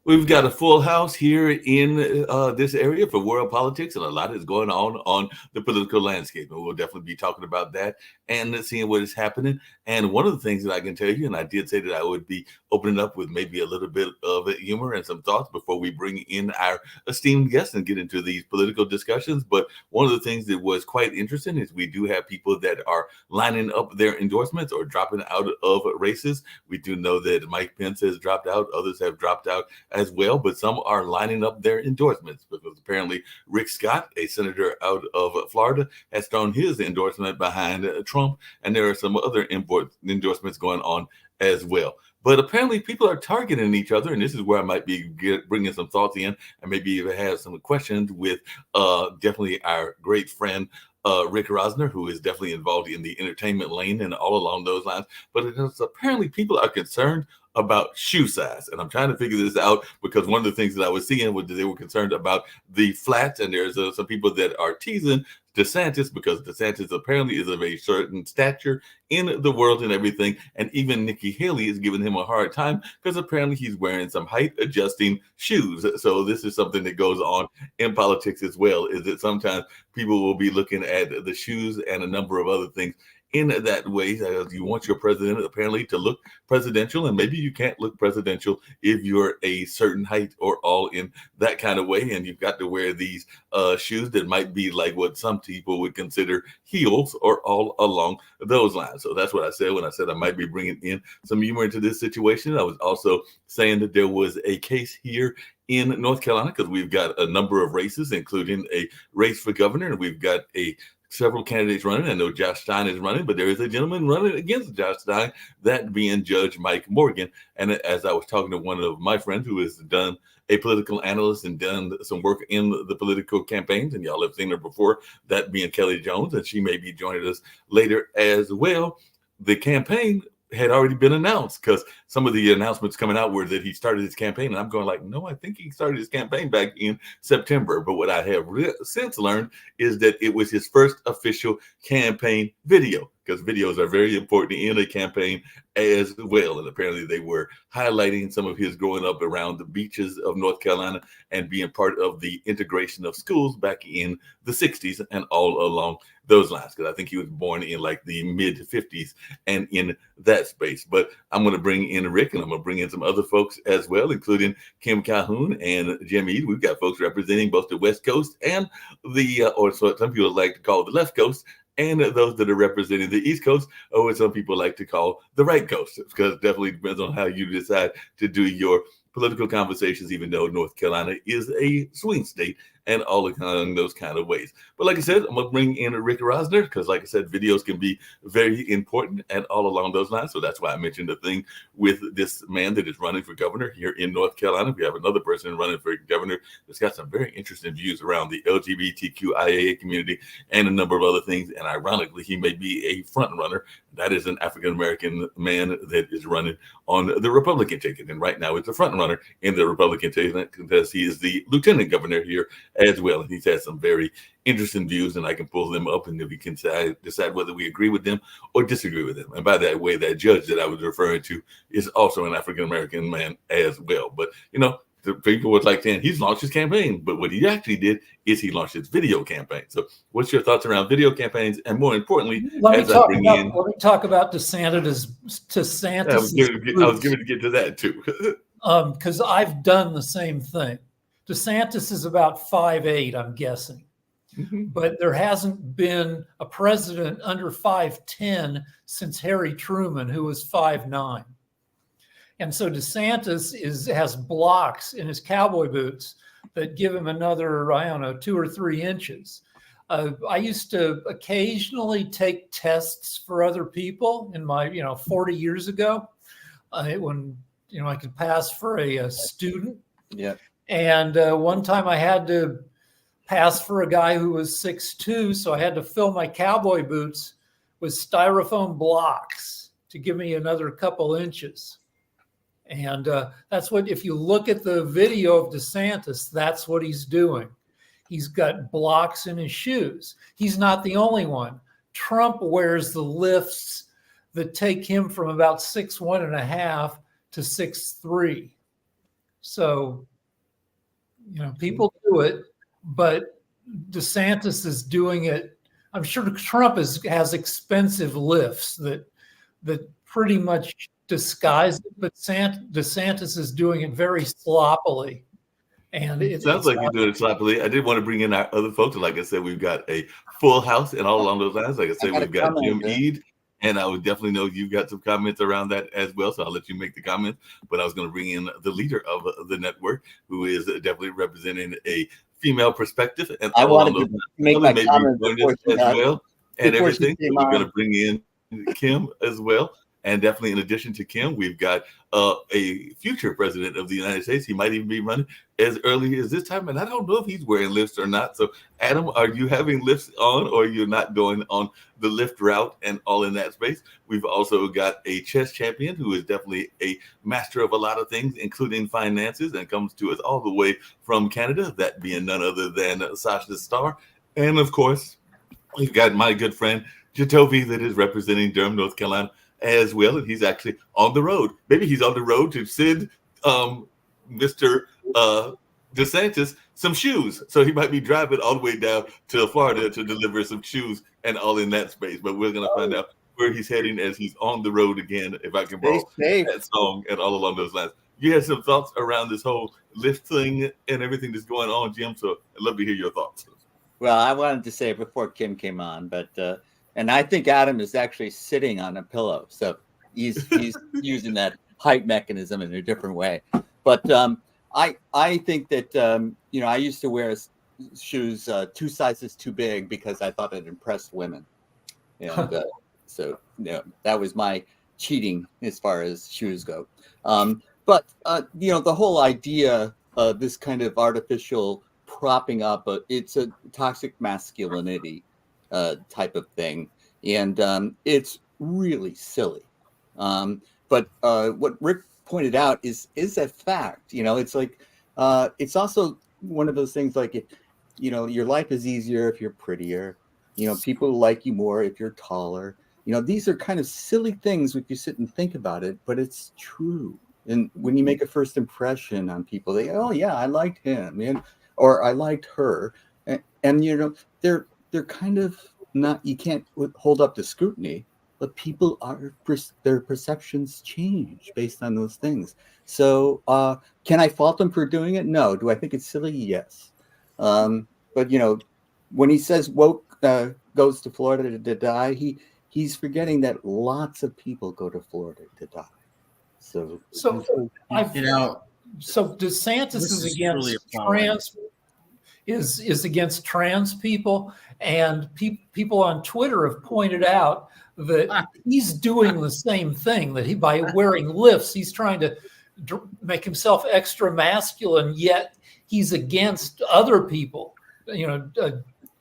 We've got a full house here in this area for world politics, and a lot is going on the political landscape. And we'll definitely be talking about that and seeing what is happening. And one of the things that I can tell you, and I did say that I would be opening up with maybe a little bit of humor and some thoughts before we bring in our esteemed guests and get into these political discussions. But one of the things that was quite interesting is we do have people that are lining up their endorsements or dropping out of races. We do know that Mike Pence has dropped out, others have dropped out as well, but some are lining up their endorsements because apparently Rick Scott, a senator out of Florida, has thrown his endorsement behind Trump, and there are some other endorsements going on as well. But apparently people are targeting each other, and this is where I might be bringing some thoughts in and maybe even have some questions with definitely our great friend Rick Rosner, who is definitely involved in the entertainment lane and all along those lines. But apparently people are concerned about shoe size. And I'm trying to figure this out because one of the things that I was seeing was that they were concerned about the flats. And there's some people that are teasing DeSantis because DeSantis apparently is of a certain stature in the world and everything. And even Nikki Haley is giving him a hard time because apparently he's wearing some height adjusting shoes. So this is something that goes on in politics as well, is that sometimes people will be looking at the shoes and a number of other things in that way. You want your president apparently to look presidential, and maybe you can't look presidential if you're a certain height or all in that kind of way, and you've got to wear these shoes that might be like what some people would consider heels or all along those lines. So that's what I said when I said I might be bringing in some humor into this situation. I was also saying that there was a case here in North Carolina because we've got a number of races, including a race for governor, and we've got several candidates running. I know Josh Stein is running, but there is a gentleman running against Josh Stein, that being Judge Mike Morgan. And as I was talking to one of my friends who has done a political analyst and done some work in the political campaigns, and y'all have seen her before, that being Kelly Jones, and she may be joining us later as well. The campaign had already been announced because some of the announcements coming out were that he started his campaign. And I'm going like, no, I think he started his campaign back in September. But what I have since learned is that it was his first official campaign video, because videos are very important in a campaign as well. And apparently they were highlighting some of his growing up around the beaches of North Carolina and being part of the integration of schools back in the 60s and all along those lines, because I think he was born in like the mid 50s and in that space. But I'm going to bring in Rick, and I'm going to bring in some other folks as well, including Kim Calhoun and Jim Eade. We've got folks representing both the West Coast and or so some people like to call the left coast, and those that are representing the East Coast, or what some people like to call the right coast, because it definitely depends on how you decide to do your political conversations, even though North Carolina is a swing state and all along those kind of ways. But like I said, I'm going to bring in Rick Rosner because, like I said, videos can be very important and all along those lines. So that's why I mentioned the thing with this man that is running for governor here in North Carolina. We have another person running for governor that's got some very interesting views around the LGBTQIA community and a number of other things. And ironically, he may be a front runner. That is an African-American man that is running on the Republican ticket. And right now it's a front runner in the Republican ticket because he is the lieutenant governor here as well. And he's had some very interesting views, and I can pull them up, and then we can decide whether we agree with them or disagree with them. And by that way, that judge that I was referring to is also an African-American man as well. But, you know, the people would like saying he's launched his campaign, but what he actually did is he launched his video campaign. So what's your thoughts around video campaigns? And more importantly, let me talk about DeSantis. I was going to get to that too. Because I've done the same thing. DeSantis is about 5'8", I'm guessing. Mm-hmm. But there hasn't been a president under 5'10" since Harry Truman, who was 5'9". And so DeSantis has blocks in his cowboy boots that give him another, 2 or 3 inches. I used to occasionally take tests for other people in my, 40 years ago, when, I could pass for a student. Yeah. And one time I had to passed for a guy who was 6'2", so I had to fill my cowboy boots with styrofoam blocks to give me another couple inches. And that's what, if you look at the video of DeSantis, that's what he's doing. He's got blocks in his shoes. He's not the only one. Trump wears the lifts that take him from about 6'1.5" to 6'3". So, people do it, but DeSantis is doing it. I'm sure Trump has expensive lifts that pretty much disguise it, but DeSantis is doing it very sloppily. And it sounds like you're doing it sloppily. I did want to bring in our other folks. Like I said, we've got a full house and all along those lines. Like I said, we've got Jim Eade, and I would definitely know you've got some comments around that as well. So I'll let you make the comments. But I was going to bring in the leader of the network, who is definitely representing a female perspective. And I wanted to make my comment as well, and everything. So we're going to bring in Kim as well. And definitely, in addition to Kim, we've got a future president of the United States. He might even be running as early as this time. And I don't know if he's wearing lifts or not. So, Adam, are you having lifts on, or you're not going on the lift route and all in that space? We've also got a chess champion who is definitely a master of a lot of things, including finances, and comes to us all the way from Canada, that being none other than Sasha Starr. And, of course, we've got my good friend, Jacoby, that is representing Durham, North Carolina, as well, and he's actually on the road. Maybe he's on the road to send Mr. DeSantis some shoes. So he might be driving all the way down to Florida to deliver some shoes and all in that space. But we're going to find out where he's heading as he's on the road again, if I can borrow that song and all along those lines. You had some thoughts around this whole lift thing and everything that's going on, Jim, so I'd love to hear your thoughts. Well, I wanted to say it before Kim came on, but and I think Adam is actually sitting on a pillow. So he's using that height mechanism in a different way. But I think that, I used to wear shoes 2 sizes too big because I thought it impressed women. And so that was my cheating as far as shoes go. But the whole idea of this kind of artificial propping up, it's a toxic masculinity type of thing, and it's really silly. But what Rick pointed out is a fact. It's like it's also one of those things like, if your life is easier if you're prettier. People like you more if you're taller. These are kind of silly things if you sit and think about it, but it's true. And when you make a first impression on people, they go, oh yeah, I liked him, or I liked her, and they're kind of not, you can't hold up to scrutiny, but people their perceptions change based on those things. So can I fault them for doing it? No. Do I think it's silly? Yes. But when he says woke goes to Florida to die, he's forgetting that lots of people go to Florida to die. So DeSantis is against is against trans people, and people on Twitter have pointed out that he's doing the same thing, that by wearing lifts, he's trying to make himself extra masculine, yet he's against other people,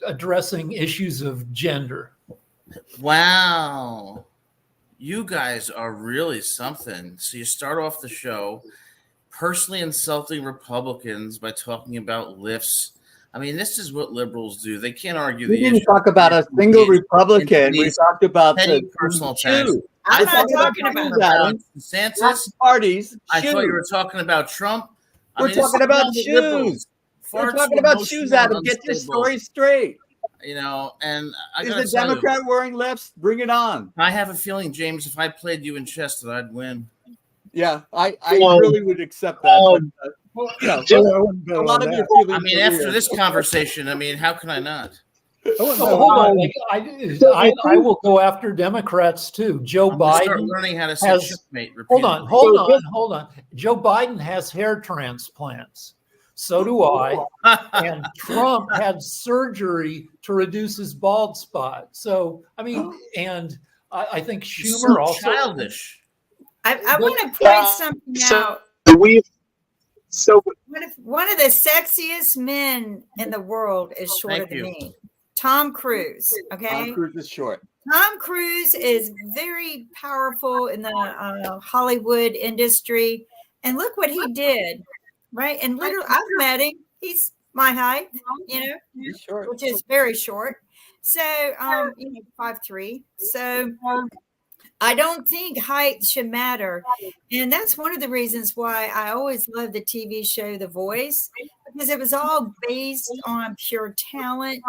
addressing issues of gender. Wow. You guys are really something. So you start off the show personally insulting Republicans by talking about lifts. I mean, this is what liberals do. They can't argue. We didn't talk about a single Republican. We talked about the personal attacks. I'm not talking about DeSantis parties. I thought you were talking about Trump. We're talking about shoes. We're talking about shoes, Adam. Get your story straight. And is the Democrat wearing lifts? Bring it on. I have a feeling, James, if I played you in chess, that I'd win. Yeah, I really would accept that. A lot of your feelings. I mean, after this conversation, how can I not? Hold on. I will go after Democrats too. Joe Biden learning how to say checkmate. Hold on. Joe Biden has hair transplants. So do I. And Trump had surgery to reduce his bald spot. So, and I think Schumer also. Childish. I want to point something out. So One of the sexiest men in the world is shorter Thank than you. me. Tom Cruise. Okay. Tom Cruise is short. Tom Cruise is very powerful in the Hollywood industry. And look what he did, right? And literally, I've met him. He's my height, He's short. which is very short. So, 5'3". So I don't think height should matter. And that's one of the reasons why I always loved the TV show The Voice, because it was all based on pure talent,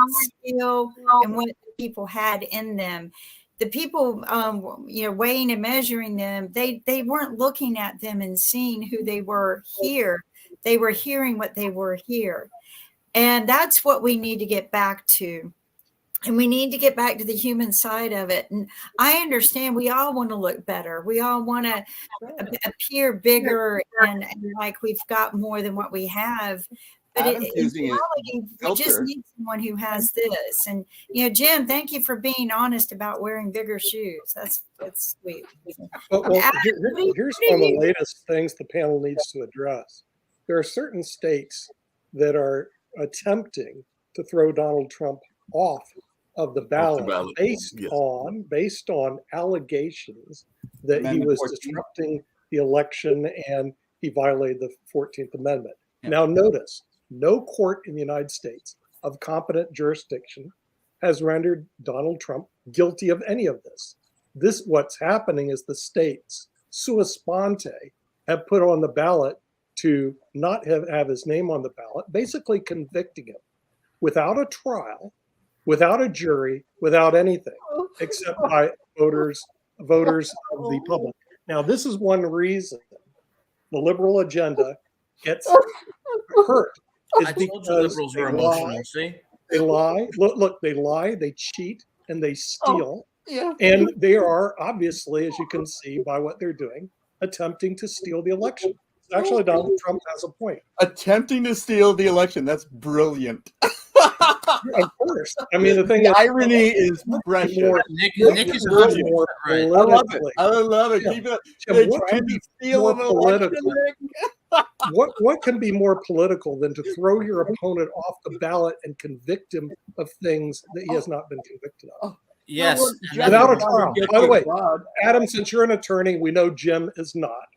skill, and what people had in them. The people, weighing and measuring them, they weren't looking at them and seeing who they were here. They were hearing what they were here. And that's what we need to get back to. And we need to get back to the human side of it. And I understand we all want to look better. We all want to appear bigger and like we've got more than what we have. But in reality, we just need someone who has this. And, Jim, thank you for being honest about wearing bigger shoes. That's sweet. Well, here's one of the latest things the panel needs to address. There are certain states that are attempting to throw Donald Trump off of the ballot, based on allegations that he was disrupting the election and he violated the 14th Amendment. Yeah. Now, notice, no court in the United States of competent jurisdiction has rendered Donald Trump guilty of any of this. What's happening is the states, sua sponte, have put on the ballot to not have his name on the ballot, basically convicting him without a trial, without a jury, without anything, except by voters of the public. Now, this is one reason the liberal agenda gets hurt. I told you liberals were emotional. See, they lie. Look, they lie. They cheat and they steal. And they are obviously, as you can see by what they're doing, attempting to steal the election. Actually, Donald Trump has a point. Attempting to steal the election. That's brilliant. Of course. I mean, the irony is precious. Nick is more right. I love it. I love it. Keep it. They're trying to steal an election. What can be more political than to throw your opponent off the ballot and convict him of things that he has not been convicted of? Yes. Without a trial. By the way, Adam, since you're an attorney, we know Jim is not.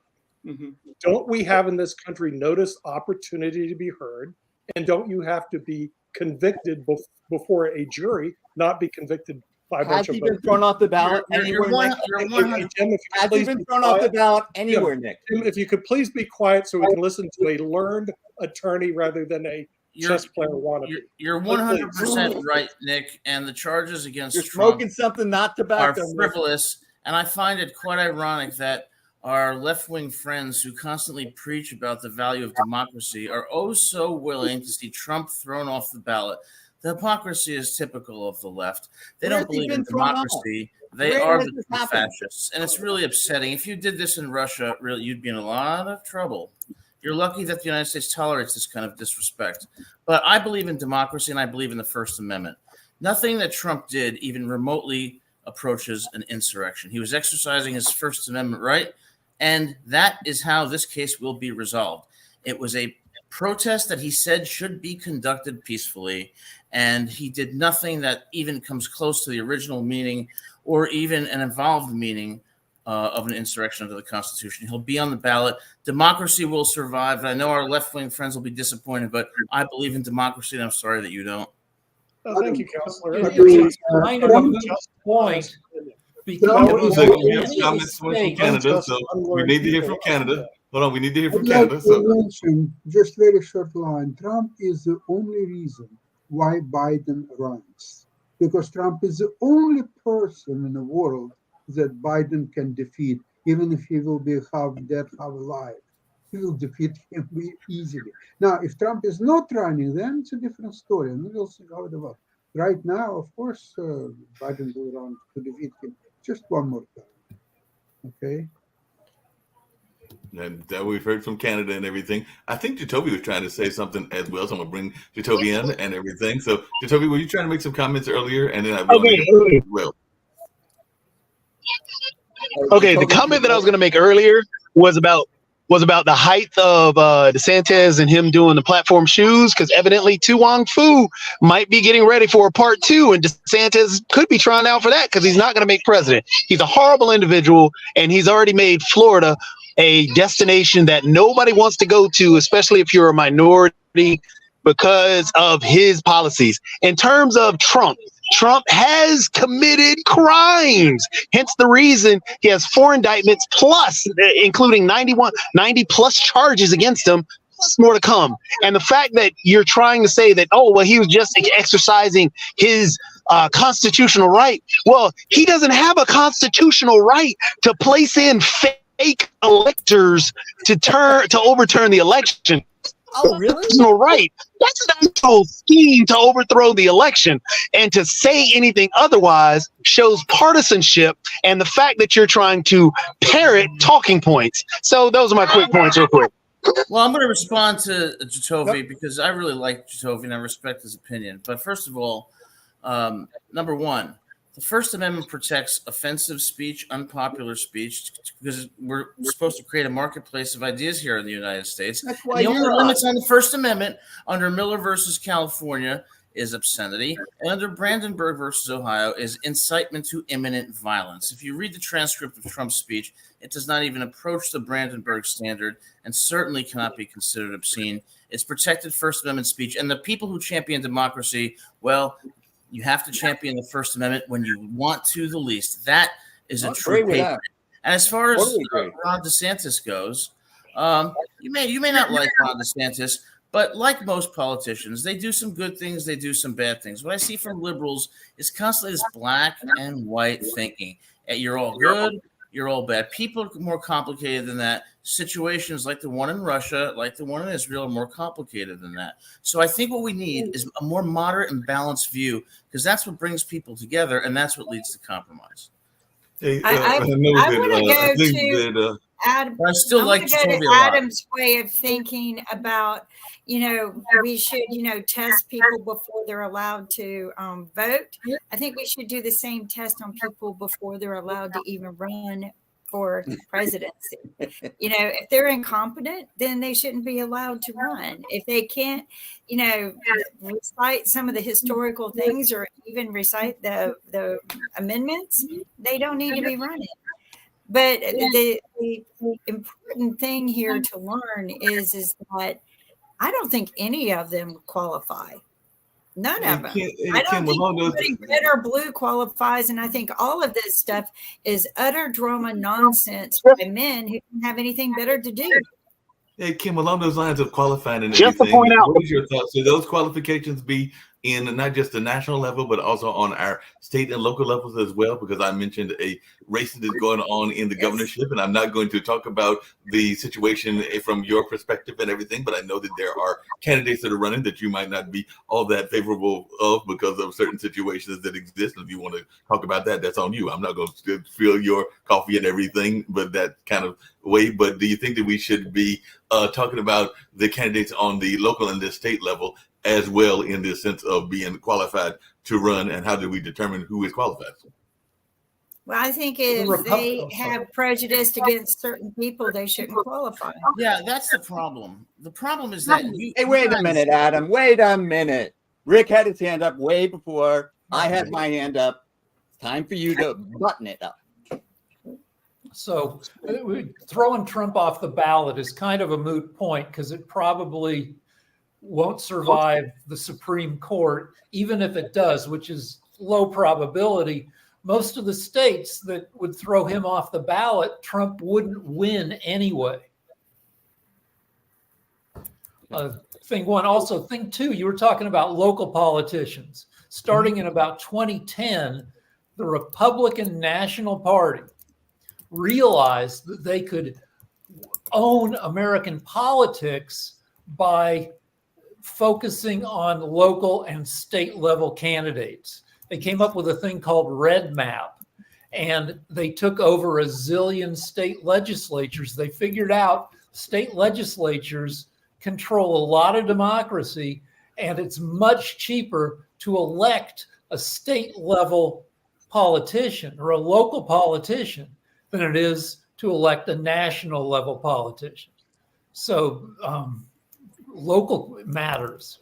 Mm-hmm. Don't we have in this country notice opportunity to be heard? And don't you have to be convicted before a jury, not be convicted by a bunch of been thrown off the ballot anywhere, Nick? Has he been thrown off the ballot anywhere, Nick? Jim, if you could please be quiet so we can listen to a learned attorney rather than a chess player wannabe. You're 100% right, Nick. And the charges against Trump smoking something not tobacco are frivolous. And I find it quite ironic that our left-wing friends who constantly preach about the value of democracy are oh so willing to see Trump thrown off the ballot. The hypocrisy is typical of the left. They don't believe in democracy. They are the fascists. And it's really upsetting. If you did this in Russia, really, you'd be in a lot of trouble. You're lucky that the United States tolerates this kind of disrespect. But I believe in democracy and I believe in the First Amendment. Nothing that Trump did even remotely approaches an insurrection. He was exercising his First Amendment right. And that is how this case will be resolved. It was a protest that he said should be conducted peacefully, and he did nothing that even comes close to the original meaning or even an involved meaning of an insurrection under the Constitution. He'll be on the ballot. Democracy will survive. And I know our left-wing friends will be disappointed, but I believe in democracy, and I'm sorry that you don't. Oh, thank you, Counselor. It's kind of a moot point. Comments from Canada, so we need to hear from Canada. Hold on, we need to hear from Canada. So, mention just very short line. Trump is the only reason why Biden runs, because Trump is the only person in the world that Biden can defeat, even if he will be half dead, half alive. He will defeat him easily. Now, if Trump is not running, then it's a different story, and we'll see how it develops. Right now, of course, Biden will run to defeat him. Just one more time, okay? And that we've heard from Canada and everything. I think Jacoby was trying to say something as well, so I'm going to bring Jacoby in and everything. So, Jacoby, were you trying to make some comments earlier? And then I will. Okay, the comment that I was going to make earlier was about was about the height of DeSantis and him doing the platform shoes, because evidently Tu Wong Fu might be getting ready for a part 2, and DeSantis could be trying out for that because he's not going to make president. He's a horrible individual, and he's already made Florida a destination that nobody wants to go to, especially if you're a minority, because of his policies. In terms of Trump has committed crimes. Hence the reason he has 4 indictments plus, including 90 plus charges against him. More to come. And the fact that you're trying to say that, oh, well, he was just exercising his constitutional right. Well, he doesn't have a constitutional right to place in fake electors to overturn the election. Oh, really? No, right. That's an actual scheme to overthrow the election. And to say anything otherwise shows partisanship and the fact that you're trying to parrot talking points. So those are my quick points real quick. Well, I'm going to respond to Jacoby because I really like Jacoby and I respect his opinion. But first of all, number one, the First Amendment protects offensive speech, unpopular speech, because we're supposed to create a marketplace of ideas here in the United States. That's why the only you're limits on the First Amendment under Miller versus California is obscenity, and under Brandenburg versus Ohio is incitement to imminent violence. If you read the transcript of Trump's speech, it does not even approach the Brandenburg standard and certainly cannot be considered obscene. It's protected First Amendment speech, and the people who champion democracy, well, you have to champion the First Amendment when you want to the least. That is a true patriot. And as far as Ron DeSantis goes, you may not like Ron DeSantis, but like most politicians, they do some good things, they do some bad things. What I see from liberals is constantly this black and white thinking. You're all good, you're all bad. People are more complicated than that. Situations like the one in Russia, like the one in Israel, are more complicated than that. So I think what we need is a more moderate and balanced view, because that's what brings people together, and that's what leads to compromise. Hey, I want to go to Adam. I still like Adam's way of thinking about, we should, test people before they're allowed to vote. I think we should do the same test on people before they're allowed to even run for presidency. If they're incompetent, then they shouldn't be allowed to run. If they can't, recite some of the historical things or even recite the amendments, they don't need to be running. But the important thing here to learn is that I don't think any of them qualify. None of them. I don't think red or blue qualifies, and I think all of this stuff is utter drama nonsense by men who don't have anything better to do. Hey, Kim, along those lines of qualifying and just everything, to point out, what is your thoughts? Should those qualifications be in not just the national level, but also on our state and local levels as well? Because I mentioned a race that is going on in the governorship, and I'm not going to talk about the situation from your perspective and everything, but I know that there are candidates that are running that you might not be all that favorable of because of certain situations that exist. And if you want to talk about that, that's on you. I'm not going to fill your coffee and everything, but that kind of way. But do you think that we should be talking about the candidates on the local and the state level as well, in the sense of being qualified to run, and how do we determine who is qualified? Well, I think if they have prejudice against certain people, they shouldn't qualify. Yeah, that's the problem. The problem is that Hey, wait a minute, Adam. Wait a minute. Rick had his hand up way before I had my hand up. Time for you to button it up. So throwing Trump off the ballot is kind of a moot point because it probably won't survive the Supreme Court, even if it does, which is low probability. Most of the states that would throw him off the ballot, Trump wouldn't win anyway. Thing one. Also, thing two, you were talking about local politicians. Starting in about 2010, the Republican National Party realized that they could own American politics by focusing on local and state level candidates. They came up with a thing called Red Map, and they took over a zillion state legislatures. They figured out state legislatures control a lot of democracy, and it's much cheaper to elect a state level politician or a local politician than it is to elect a national level politician. So local matters.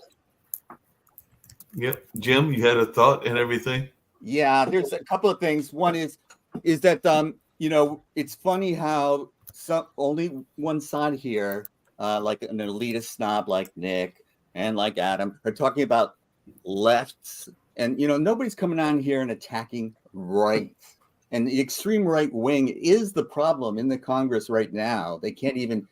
Yep. Jim, you had a thought and everything? Yeah, there's a couple of things. One is that it's funny how only one side here, like an elitist snob like Nick and like Adam, are talking about lefts, and nobody's coming on here and attacking right. And the extreme right wing is the problem in the Congress right now. They can't even,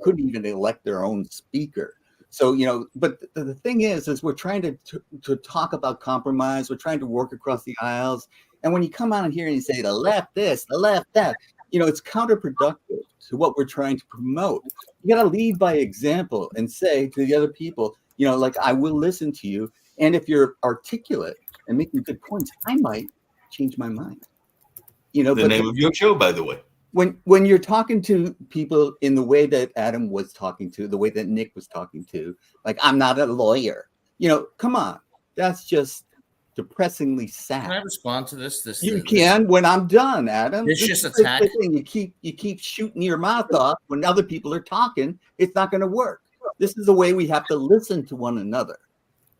couldn't even elect their own speaker. So, but the thing is we're trying to talk about compromise. We're trying to work across the aisles. And when you come on here and you say the left this, the left that, it's counterproductive to what we're trying to promote. You got to lead by example and say to the other people, like, I will listen to you. And if you're articulate and making good points, I might change my mind. The name of your show, by the way. When you're talking to people in the way that Adam was talking to, the way that Nick was talking to, like, I'm not a lawyer, come on, that's just depressingly sad. Can I respond to this? You can when I'm done, Adam. Vicious attack. You keep shooting your mouth off when other people are talking. It's not going to work. This is the way we have to listen to one another,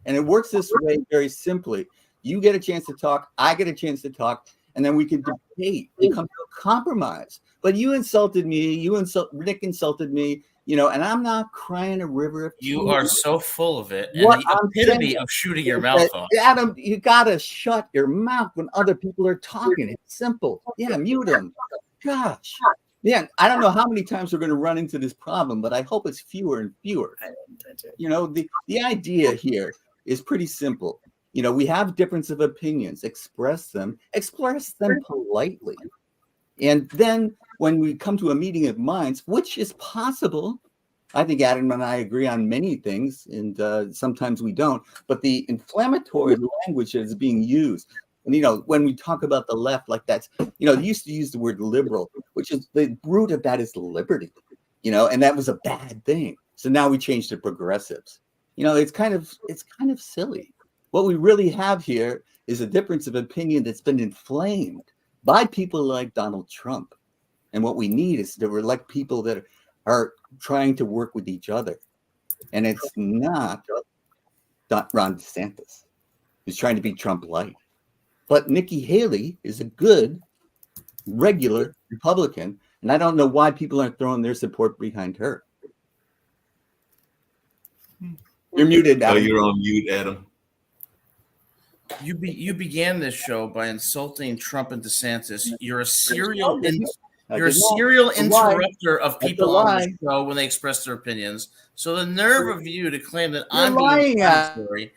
and it works this way very simply. You get a chance to talk, I get a chance to talk. And then we can debate and come to a compromise. But you insulted me. Nick insulted me. And I'm not crying a river of tears. You are so full of it. And the epitome of shooting your mouth off. Adam, you got to shut your mouth when other people are talking. It's simple. Yeah, mute them. Gosh. Yeah, I don't know how many times we're going to run into this problem, but I hope it's fewer and fewer. The idea here is pretty simple. We have difference of opinions, express them politely. And then when we come to a meeting of minds, which is possible, I think Adam and I agree on many things, and sometimes we don't, but the inflammatory language that is being used, and, when we talk about the left, like that's, they used to use the word liberal, which is the root of that is liberty, and that was a bad thing. So now we changed to progressives. It's kind of silly. What we really have here is a difference of opinion that's been inflamed by people like Donald Trump. And what we need is to elect people that are trying to work with each other. And it's not Ron DeSantis, who's trying to be Trump light. But Nikki Haley is a good, regular Republican. And I don't know why people aren't throwing their support behind her. You're muted, Adam. Oh, you're on mute, Adam. You began this show by insulting Trump and DeSantis. You're a serial interrupter of people on the show when they express their opinions. So the nerve of you to claim that I'm being inflammatory,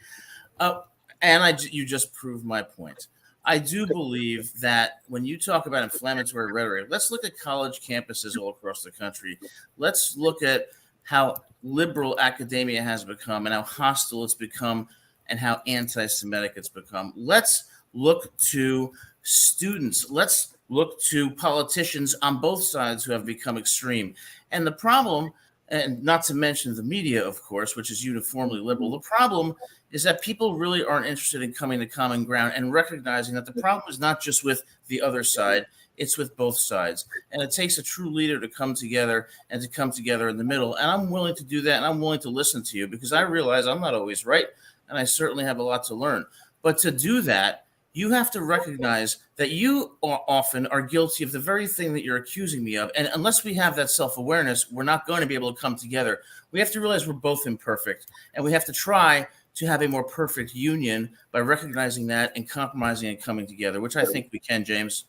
you just proved my point. I do believe that when you talk about inflammatory rhetoric, let's look at college campuses all across the country. Let's look at how liberal academia has become and how hostile it's become and how anti-Semitic it's become. Let's look to students. Let's look to politicians on both sides who have become extreme. And the problem, and not to mention the media, of course, which is uniformly liberal, the problem is that people really aren't interested in coming to common ground and recognizing that the problem is not just with the other side, it's with both sides. And it takes a true leader to come together and to come together in the middle. And I'm willing to do that, and I'm willing to listen to you because I realize I'm not always right, and I certainly have a lot to learn. But to do that, you have to recognize that you often are guilty of the very thing that you're accusing me of. And unless we have that self-awareness, we're not going to be able to come together. We have to realize we're both imperfect, and we have to try to have a more perfect union by recognizing that and compromising and coming together, which I think we can, James.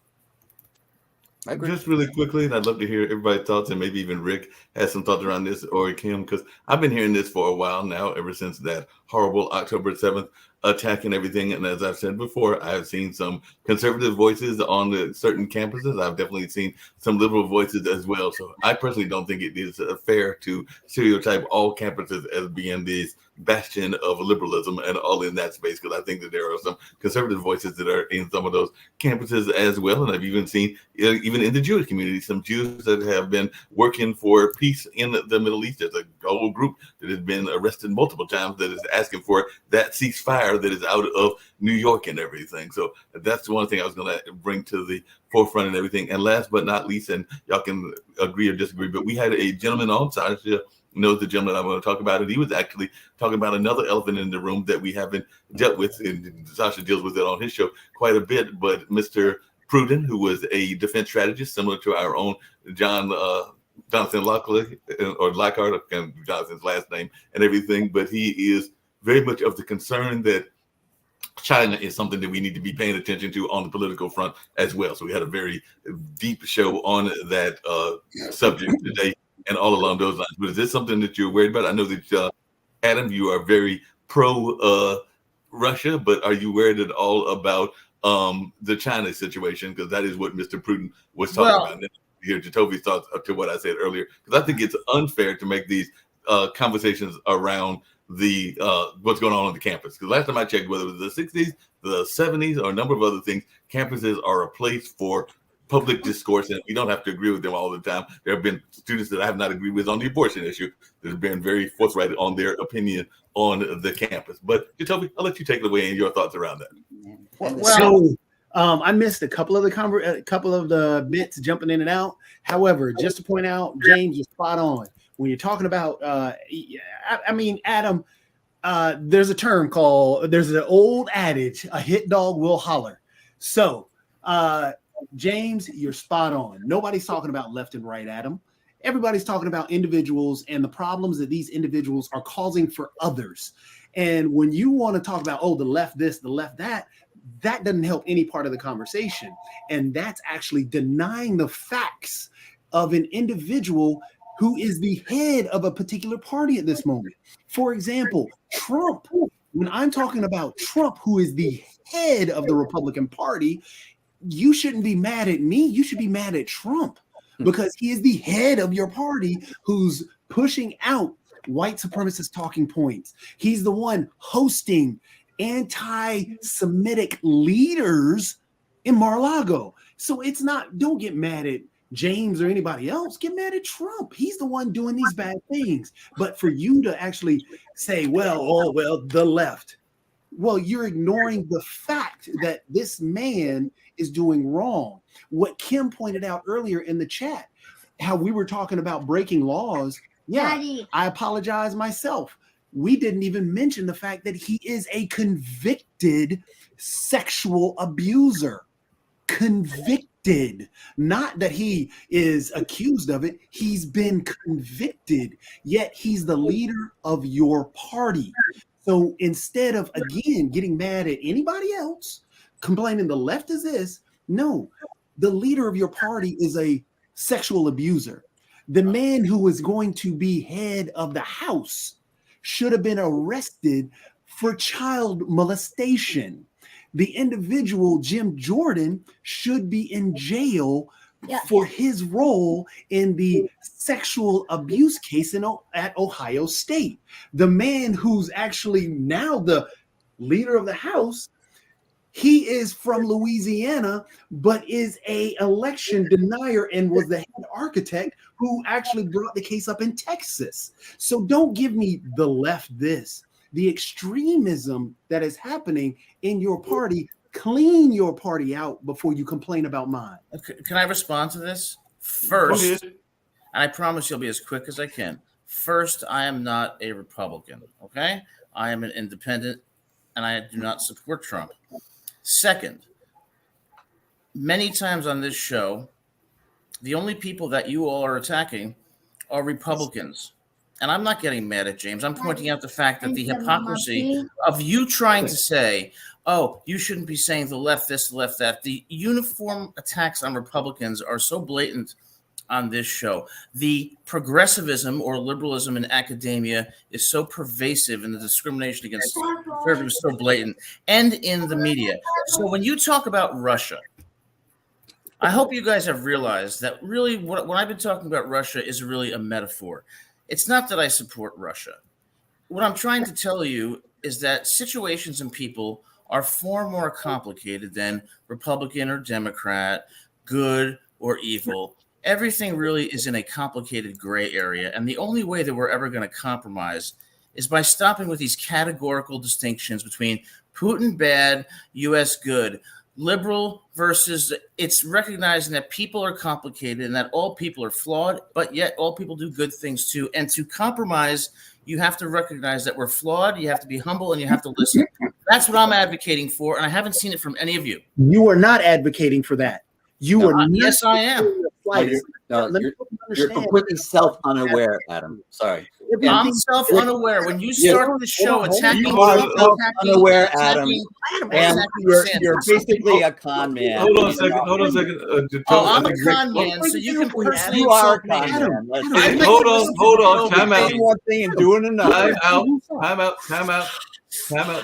Just really quickly, and I'd love to hear everybody's thoughts, and maybe even Rick has some thoughts around this, or Kim, because I've been hearing this for a while now, ever since that horrible October 7th attack and everything. And as I've said before, I've seen some conservative voices on the certain campuses. I've definitely seen some liberal voices as well. So I personally don't think it is fair to stereotype all campuses as being these bastion of liberalism and all in that space, because I think that there are some conservative voices that are in some of those campuses as well. And I've even seen, even in the Jewish community, some Jews that have been working for peace in the Middle East. There's a whole group that has been arrested multiple times that is asking for that ceasefire fire that is out of New York and everything. So that's the one thing I was going to bring to the forefront and everything. And last but not least, and y'all can agree or disagree, but we had a gentleman on, Sasha knows the gentleman I'm going to talk about, and he was actually talking about another elephant in the room that we haven't dealt with, and Sasha deals with it on his show quite a bit, but Mr. Pruden, who was a defense strategist similar to our own Jonathan Lockhart, and Jonathan's last name and everything, but he is very much of the concern that China is something that we need to be paying attention to on the political front as well. So we had a very deep show on that subject today and all along those lines. But is this something that you're worried about? I know that, Adam, you are very pro Russia, but are you worried at all about the China situation? Because that is what Mr. Pruden was talking about. Here to Toby's thoughts to what I said earlier, because I think it's unfair to make these conversations around the what's going on the campus. Because last time I checked, whether it was the 60s, the 70s, or a number of other things, campuses are a place for public discourse, and we don't have to agree with them all the time. There have been students that I have not agreed with on the abortion issue that have been very forthright on their opinion on the campus. But Toby, I'll let you take it away and your thoughts around that. So I missed a couple of the bits jumping in and out. However, just to point out, James is spot on when you're talking about. I mean, Adam, there's a term called. There's an old adage: a hit dog will holler. So, James, you're spot on. Nobody's talking about left and right, Adam. Everybody's talking about individuals and the problems that these individuals are causing for others. And when you want to talk about, oh, the left this, the left that, that doesn't help any part of the conversation. And that's actually denying the facts of an individual who is the head of a particular party at this moment. For example, Trump. When I'm talking about Trump, who is the head of the Republican Party, you shouldn't be mad at me. You should be mad at Trump because he is the head of your party who's pushing out white supremacist talking points. He's the one hosting anti-Semitic leaders in Mar-a-Lago. So it's not, don't get mad at James or anybody else. Get mad at Trump. He's the one doing these bad things. But for you to actually say, the left, well, you're ignoring the fact that this man is doing wrong. What Kim pointed out earlier in the chat, how we were talking about breaking laws. Yeah, Daddy. I apologize myself. We didn't even mention the fact that he is a convicted sexual abuser. Convicted. Not that he is accused of it. He's been convicted, yet he's the leader of your party. So instead of, again, getting mad at anybody else, complaining the left is this, no, the leader of your party is a sexual abuser. The man who is going to be head of the House should have been arrested for child molestation. The individual, Jim Jordan, should be in jail for his role in the sexual abuse case at Ohio State. The man who's actually now the leader of the House, he is from Louisiana, but is a election denier and was the head architect who actually brought the case up in Texas. So don't give me the left this. The extremism that is happening in your party, clean your party out before you complain about mine. Okay, can I respond to this? First, and I promise you'll be as quick as I can. First, I am not a Republican, okay? I am an independent, and I do not support Trump. Second, many times on this show, the only people that you all are attacking are Republicans. And I'm not getting mad at James. I'm pointing out the fact that the hypocrisy of you trying to say, oh, you shouldn't be saying the left this, the left that. The uniform attacks on Republicans are so blatant on this show. The progressivism or liberalism in academia is so pervasive, and the discrimination against conservatives is so blatant, and in the media. So when you talk about Russia, I hope you guys have realized that really what I've been talking about Russia is really a metaphor. It's not that I support Russia. What I'm trying to tell you is that situations and people are far more complicated than Republican or Democrat, good or evil. Everything really is in a complicated gray area. And the only way that we're ever going to compromise is by stopping with these categorical distinctions between Putin bad, U.S. good. Liberal versus it's recognizing that people are complicated and that all people are flawed, but yet all people do good things too. And to compromise, you have to recognize that we're flawed. You have to be humble and you have to listen. That's what I'm advocating for, and I haven't seen it from any of you. You are not advocating for that. You are not. Yes, I am. You're completely self-unaware, Adam. Sorry. I'm self-unaware. When you start the show attacking, unaware, Adam, and you're basically a con man. Hold on a second. I'm a con man, so you can personally You are a insult me. con man. Hold on. Time out. Saying one thing and doing another. Time out.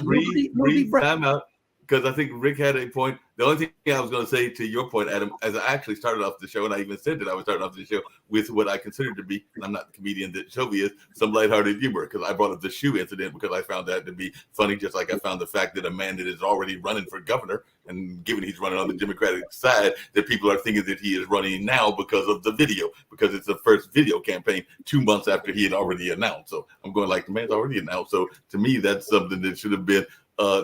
Breathe. Time out. Because I think Rick had a point. The only thing I was going to say to your point, Adam, as I actually started off the show, and I even said that I was starting off the show with what I consider to be, and I'm not the comedian that Shelby is, some lighthearted humor, because I brought up the shoe incident because I found that to be funny, just like I found the fact that a man that is already running for governor, and given he's running on the Democratic side, that people are thinking that he is running now because of the video, because it's the first video campaign 2 months after he had already announced. So I'm going like, the man's already announced. So to me, that's something that should have been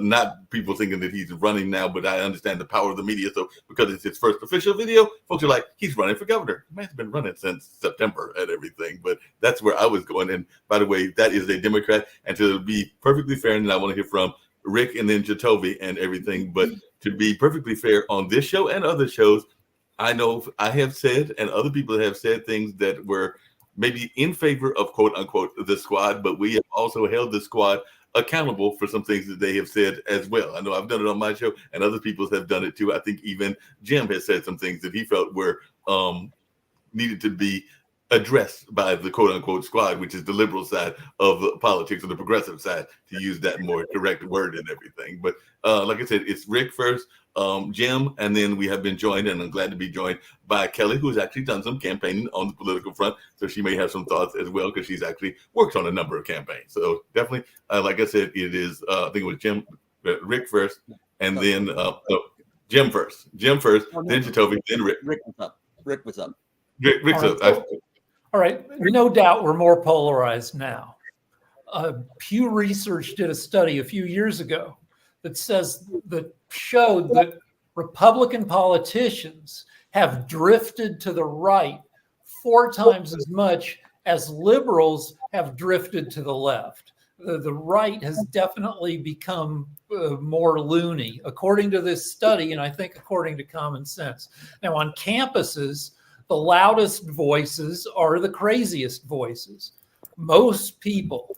not people thinking that he's running now, but I understand the power of the media. So because it's his first official video, folks are like, he's running for governor. The man's been running since September and everything. But that's where I was going. And by the way, that is a Democrat. And to be perfectly fair, and I want to hear from Rick and then Jacoby and everything. But to be perfectly fair on this show and other shows, I know I have said, and other people have said things that were maybe in favor of quote unquote the squad, but we have also held the squad accountable for some things that they have said as well. I know I've done it on my show and other people have done it too. I think even Jim has said some things that he felt were needed to be addressed by the quote unquote squad, which is the liberal side of politics or the progressive side, to use that more correct word and everything. But like I said, it's Rick first, Jim, and then we have been joined, and I'm glad to be joined by Kelly, who's actually done some campaigning on the political front. So she may have some thoughts as well, because she's actually worked on a number of campaigns. So definitely, like I said, it is, I think it was Rick first, and then no, Jim first, then Jacoby, then Rick. Rick was up. Rick's up. All right. No doubt we're more polarized now. Pew Research did a study a few years ago that showed that Republican politicians have drifted to the right 4 times as much as liberals have drifted to the left. The right has definitely become more loony, according to this study, and I think according to common sense. Now, on campuses, the loudest voices are the craziest voices. Most people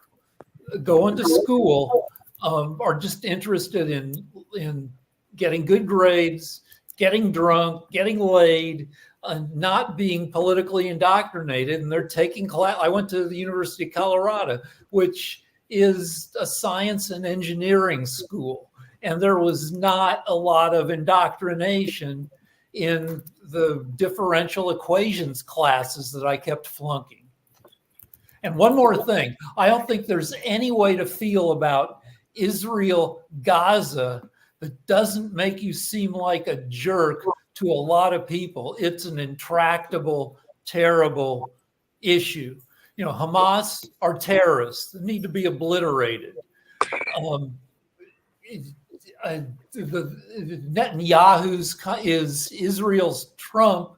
going to school are just interested in getting good grades, getting drunk, getting laid, not being politically indoctrinated. And they're taking class. I went to the University of Colorado, which is a science and engineering school. And there was not a lot of indoctrination in the differential equations classes that I kept flunking. And one more thing, I don't think there's any way to feel about Israel, Gaza, that doesn't make you seem like a jerk to a lot of people. It's an intractable, terrible issue. You know, Hamas are terrorists, they need to be obliterated. Netanyahu's is Israel's Trump,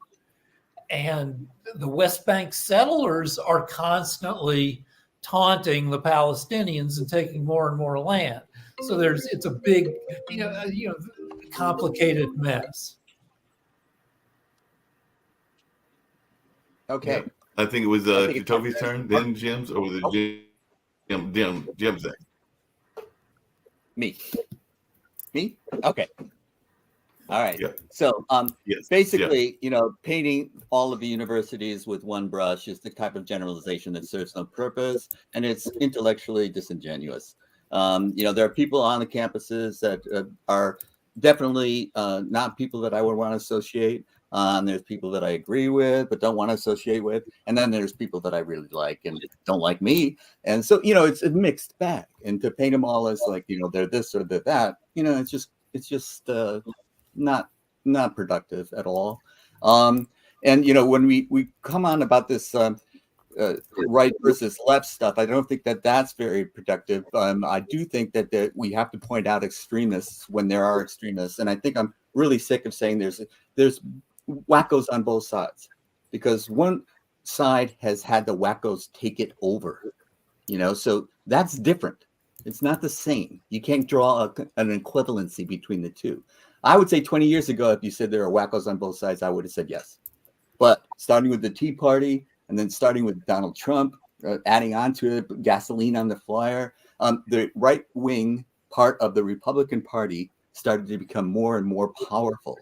and the West Bank settlers are constantly taunting the Palestinians and taking more and more land. So it's a big, complicated mess. Okay. I think it was Jacoby's turn, then Jim's, or was it Jim's next? Me? Okay. All right. Yeah. So Yes. basically, painting all of the universities with one brush is the type of generalization that serves no purpose, and it's intellectually disingenuous. There are people on the campuses that are definitely not people that I would want to associate. There's people that I agree with but don't want to associate with, and then there's people that I really like and don't like me. And so it's a mixed bag. And to paint them all as like they're this or they're that, it's just not productive at all. And when we come on about this right versus left stuff. I don't think that that's very productive. I do think that we have to point out extremists when there are extremists, and I think I'm really sick of saying there's wackos on both sides, because one side has had the wackos take it over, so that's different. It's not the same. You can't draw an equivalency between the two. I would say 20 years ago, if you said there are wackos on both sides, I would have said yes. But starting with the Tea Party and then starting with Donald Trump, adding on to it, gasoline on the fire, the right-wing part of the Republican Party started to become more and more powerful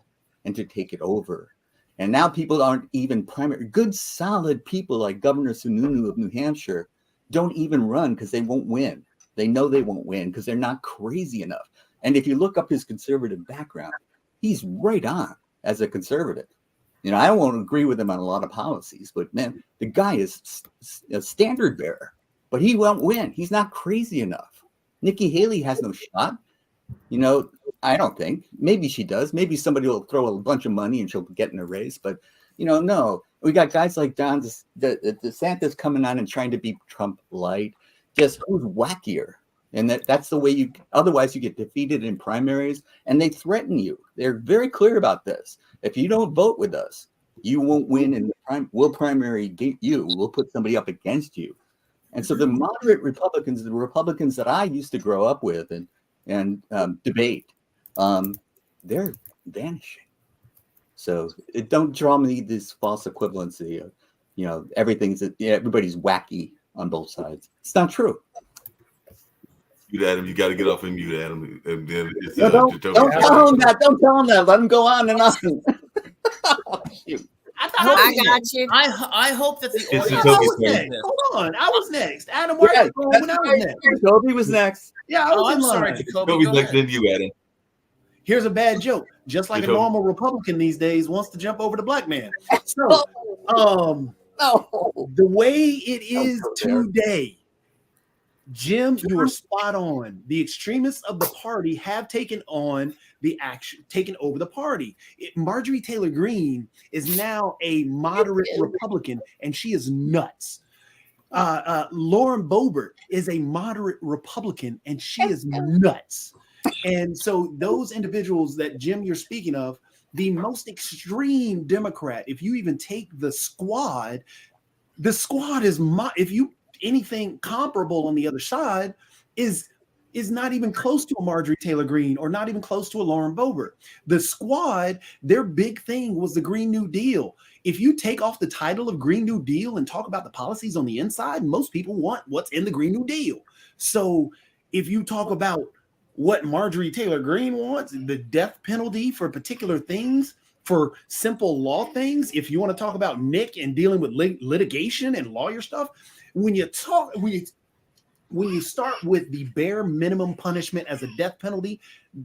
and to take it over. And now people aren't even primary. Good, solid people like Governor Sununu of New Hampshire don't even run because they won't win. They know they won't win because they're not crazy enough. And if you look up his conservative background, he's right on as a conservative. I won't agree with him on a lot of policies, but man, the guy is a standard bearer, but he won't win. He's not crazy enough. Nikki Haley has no shot. I don't think. Maybe she does. Maybe somebody will throw a bunch of money and she'll get in a race. But, no. We got guys like Don DeSantis coming on and trying to be Trump light. Just who's wackier? And that's the way otherwise you get defeated in primaries, and they threaten you. They're very clear about this. If you don't vote with us, you won't win in the we'll primary you. We'll put somebody up against you. And so the moderate Republicans, the Republicans that I used to grow up with and debate, they're vanishing. So don't draw me this false equivalency of, everybody's wacky on both sides. It's not true. Mute Adam, you got to get off and mute Adam. And then don't tell him that. Don't tell him that. Let him go on and on. Oh, shoot. I got you. I hope that the It's audience. Toby's I was turn. next. Hold on. I was next. Adam, where are you going when I was next? Toby was next. Yeah, I Oh, was I'm in sorry, line. Jacoby. Toby's Go next, ahead. then you, Adam. Here's a bad joke. Just like a Jacoby. normal Republican these days wants to jump over the black man. So, No. the way it is Don't go there. today, Jim, you are spot on. The extremists of the party have taken over the party. Marjorie Taylor Greene is now a moderate Republican, and she is nuts. Lauren Boebert is a moderate Republican, and she is nuts. And so those individuals that, Jim, you're speaking of, the most extreme Democrat, if you even take the squad is if you anything comparable on the other side is not even close to a Marjorie Taylor Greene or not even close to a Lauren Boebert. The squad, their big thing was the Green New Deal. If you take off the title of Green New Deal and talk about the policies on the inside, most people want what's in the Green New Deal. So if you talk about what Marjorie Taylor Greene wants, the death penalty for particular things, for simple law things, if you want to talk about Nick and dealing with litigation and lawyer stuff, when you start with the bare minimum punishment as a death penalty,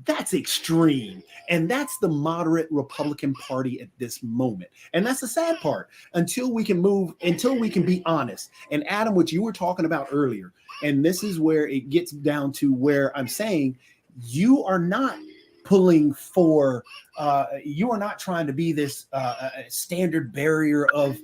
that's extreme. And that's the moderate Republican Party at this moment. And that's the sad part. Until we can be honest. And Adam, what you were talking about earlier, and this is where it gets down to where I'm saying you are not pulling for, you are not trying to be this standard barrier of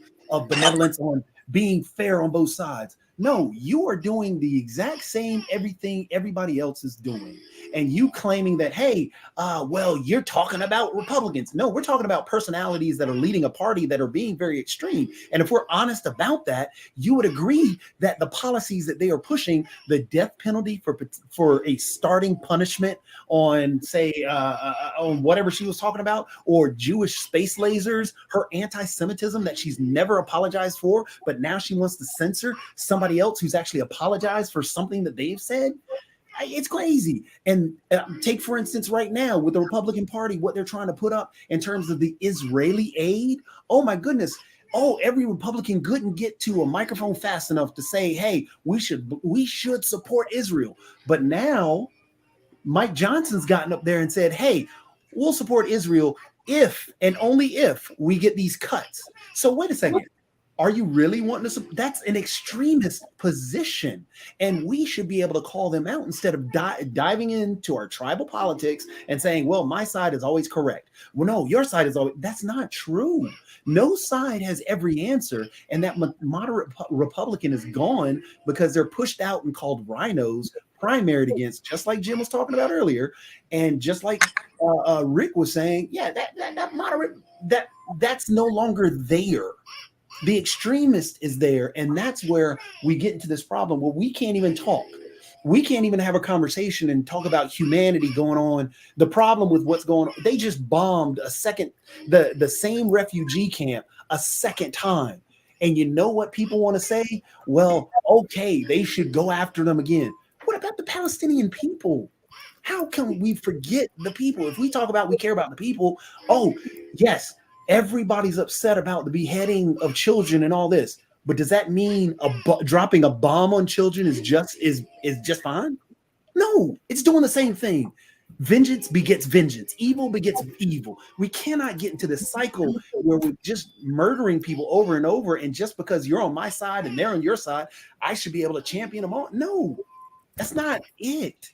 benevolence on being fair on both sides. No, you are doing the exact same everything everybody else is doing. And you claiming that, hey, well, you're talking about Republicans. No, we're talking about personalities that are leading a party that are being very extreme. And if we're honest about that, you would agree that the policies that they are pushing, the death penalty for a starting punishment on, say, on whatever she was talking about, or Jewish space lasers, her anti-Semitism that she's never apologized for, but now she wants to censor somebody else who's actually apologized for something that they've said. It's crazy. And take, for instance, right now with the Republican Party, what they're trying to put up in terms of the Israeli aid. Oh, my goodness. Oh, every Republican couldn't get to a microphone fast enough to say, hey, we should support Israel. But now Mike Johnson's gotten up there and said, hey, we'll support Israel if and only if we get these cuts. So wait a second. Are you really wanting to? That's an extremist position. And we should be able to call them out instead of diving into our tribal politics and saying, well, my side is always correct. Well, no, your side is always. That's not true. No side has every answer. And that moderate Republican is gone because they're pushed out and called rhinos, primaried against, just like Jim was talking about earlier. And just like Rick was saying, yeah, that moderate, that's no longer there. The extremist is there, and that's where we get into this problem where we can't even talk. We can't even have a conversation and talk about humanity going on. The problem with what's going on, they just bombed the same refugee camp a second time. And you know what people want to say? Well, okay, they should go after them again. What about the Palestinian people? How can we forget the people? If we talk about we care about the people, oh, yes, everybody's upset about the beheading of children and all this, but does that mean dropping a bomb on children is just fine? No, it's doing the same thing. Vengeance begets vengeance. Evil begets evil. We cannot get into this cycle where we're just murdering people over and over, and just because you're on my side and they're on your side, I should be able to champion them all. No, that's not it.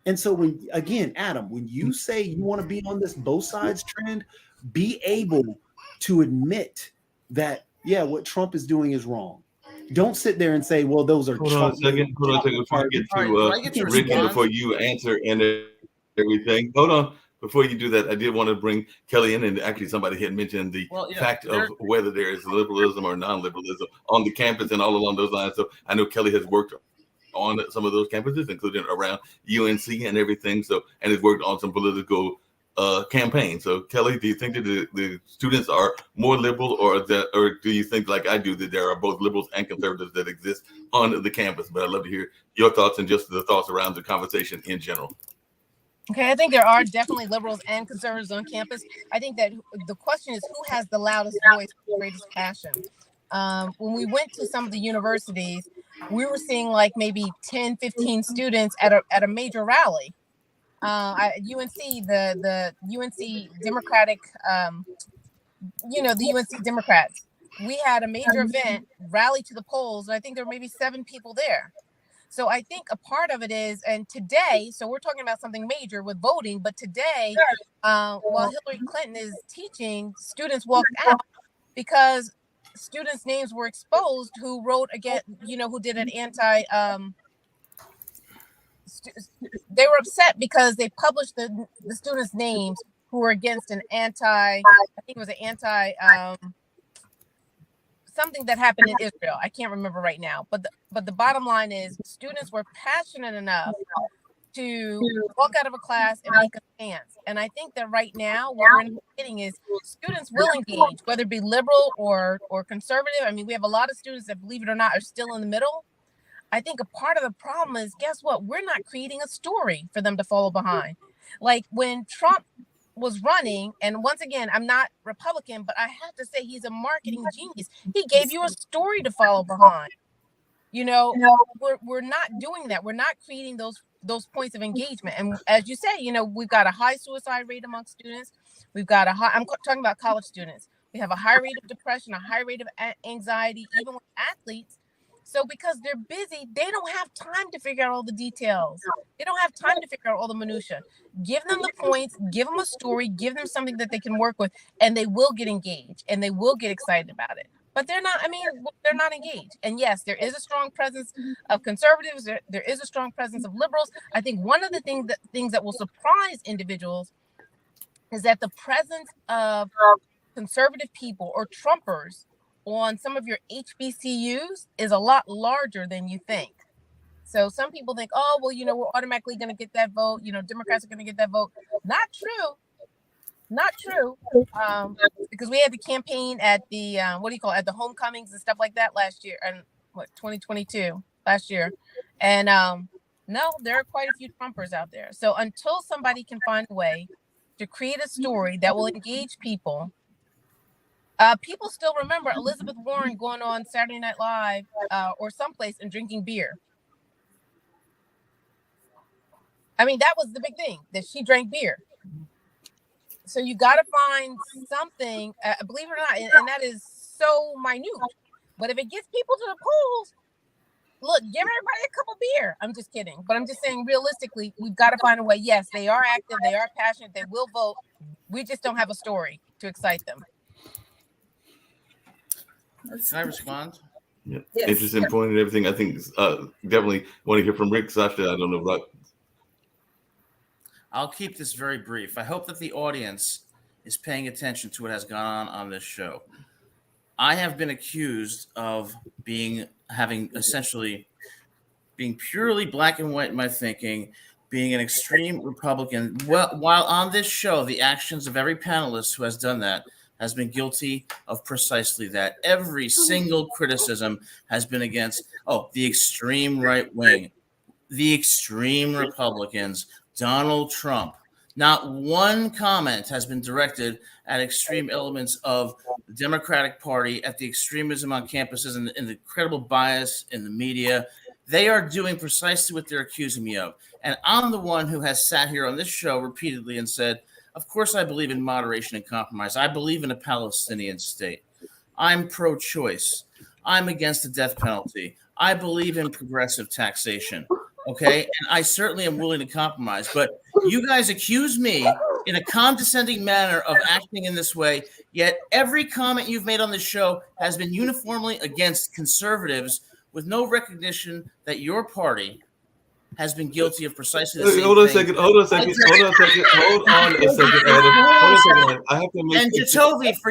And so when, again, Adam, when you say you want to be on this both sides trend, be able to admit that, yeah, what Trump is doing is wrong. Don't sit there and say, well, those are Hold on a second. Before I get to Rick, and before you answer and everything. Hold on. Before you do that, I did want to bring Kelly in, and actually somebody had mentioned the fact of whether there is liberalism or non-liberalism on the campus and all along those lines. So I know Kelly has worked on some of those campuses, including around UNC and everything. So, and has worked on some political campaign. So Kelly, do you think that the students are more liberal, or do you think, like I do, that there are both liberals and conservatives that exist on the campus? But I'd love to hear your thoughts and just the thoughts around the conversation in general. Okay, I think there are definitely liberals and conservatives on campus. I think that the question is who has the loudest voice, the greatest passion. When we went to some of the universities, we were seeing like maybe 10, 15 students at a major rally. At UNC, the UNC Democratic, the UNC Democrats, we had a major event, rally to the polls, and I think there were maybe 7 people there. So I think a part of it is, and today, so we're talking about something major with voting, but today, while Hillary Clinton is teaching, students walked out because students' names were exposed who wrote again, who did an they were upset because they published the students' names who were against I think it was an something that happened in Israel. I can't remember right now, but the bottom line is students were passionate enough to walk out of a class and make a stance. And I think that right now what we're getting is students will engage, whether it be liberal or conservative. I mean, we have a lot of students that, believe it or not, are still in the middle. I think a part of the problem is, guess what? We're not creating a story for them to follow behind. Like when Trump was running, and once again, I'm not Republican, but I have to say he's a marketing genius. He gave you a story to follow behind. We're not doing that. We're not creating those points of engagement. And as you say, we've got a high suicide rate among students. We've got I'm talking about college students. We have a high rate of depression, a high rate of anxiety, even with athletes. So because they're busy, they don't have time to figure out all the details. They don't have time to figure out all the minutia. Give them the points, give them a story, give them something that they can work with, and they will get engaged and they will get excited about it. But they're not engaged. And yes, there is a strong presence of conservatives. There is a strong presence of liberals. I think one of the things that will surprise individuals is that the presence of conservative people or Trumpers on some of your HBCUs is a lot larger than you think. So some people think, oh, well, we're automatically going to get that vote. Democrats are going to get that vote. Not true. Because we had the campaign at the, at the homecomings and stuff like that last year, and 2022, last year. And no, there are quite a few Trumpers out there. So until somebody can find a way to create a story that will engage people, people still remember Elizabeth Warren going on Saturday Night Live or someplace and drinking beer. I mean, that was the big thing, that she drank beer. So you got to find something, believe it or not, and that is so minute. But if it gets people to the polls, look, give everybody a couple beer. I'm just kidding. But I'm just saying, realistically, we've got to find a way. Yes, they are active. They are passionate. They will vote. We just don't have a story to excite them. Can I respond? Yeah. Yes. Interesting point and everything. I think definitely want to hear from Rick. Sasha, I don't know about. I'll keep this very brief. I hope that the audience is paying attention to what has gone on this show. I have been accused of having essentially being purely black and white in my thinking, being an extreme Republican. Well, while on this show, the actions of every panelist who has done that has been guilty of precisely that. Every single criticism has been against, the extreme right wing, the extreme Republicans, Donald Trump. Not one comment has been directed at extreme elements of the Democratic Party, at the extremism on campuses, and the incredible bias in the media. They are doing precisely what they're accusing me of. And I'm the one who has sat here on this show repeatedly and said, of course I believe in moderation and compromise. I believe in a Palestinian state. I'm pro-choice. I'm against the death penalty. I believe in progressive taxation. Okay, and I certainly am willing to compromise, but you guys accuse me in a condescending manner of acting in this way, yet every comment you've made on this show has been uniformly against conservatives with no recognition that your party has been guilty of precisely the same Hold on a thing. second. Hold on a second. Adam. I have to make And Jacoby, for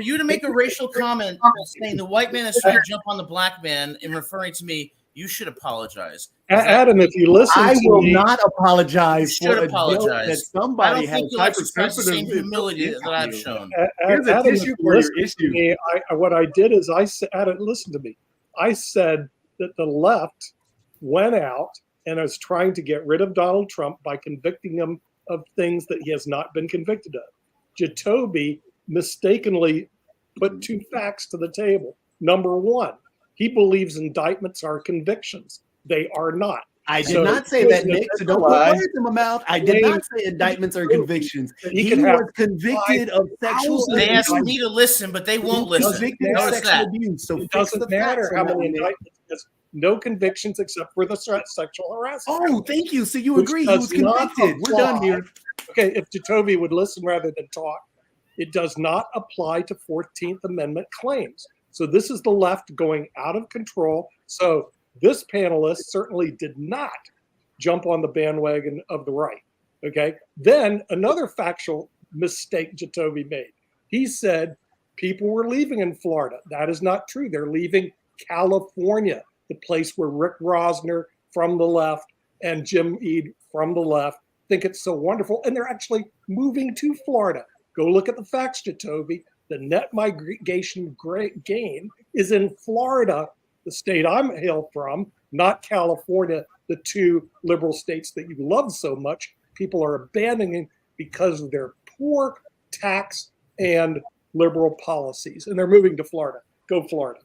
you to make a racial comment saying the white man is trying to jump on the black man and referring to me, you should apologize. Adam, if you listen I to will me, not apologize You for should a joke apologize. that somebody I don't has think you'll express the same humility that I've shown. Here's a Adam, if tissue you for your listen to issue. me, what I did is I said, Adam, listen to me. I said that the left went out and is trying to get rid of Donald Trump by convicting him of things that he has not been convicted of. Jacoby mistakenly put two facts to the table. Number one, he believes indictments are convictions. They are not. I did So not say that, Nick. So don't put words in my mouth. I did not say indictments are convictions. He He could have was convicted of sexual They asked abuse. me to listen, but they won't listen. Convicted of Notice sexual that. abuse. So It fix the doesn't matter facts how on that many one, Nick. indictments. There's no convictions except for the sexual harassment. Oh, thank you. So you Which agree he does was not convicted. We're done apply. here. Okay, if Jacoby would listen rather than talk, it does not apply to 14th Amendment claims. So this is the left going out of control. So this panelist certainly did not jump on the bandwagon of the right. Okay. Then another factual mistake Jacoby made. He said people were leaving in Florida. That is not true. They're leaving California, the place where Rick Rosner from the left and Jim Eade from the left think it's so wonderful. And they're actually moving to Florida. Go look at the facts, Jacoby. The net migration gain is in Florida, the state I'm hailed from, not California, the two liberal states that you love so much. People are abandoning because of their poor tax and liberal policies, and they're moving to Florida. Go Florida.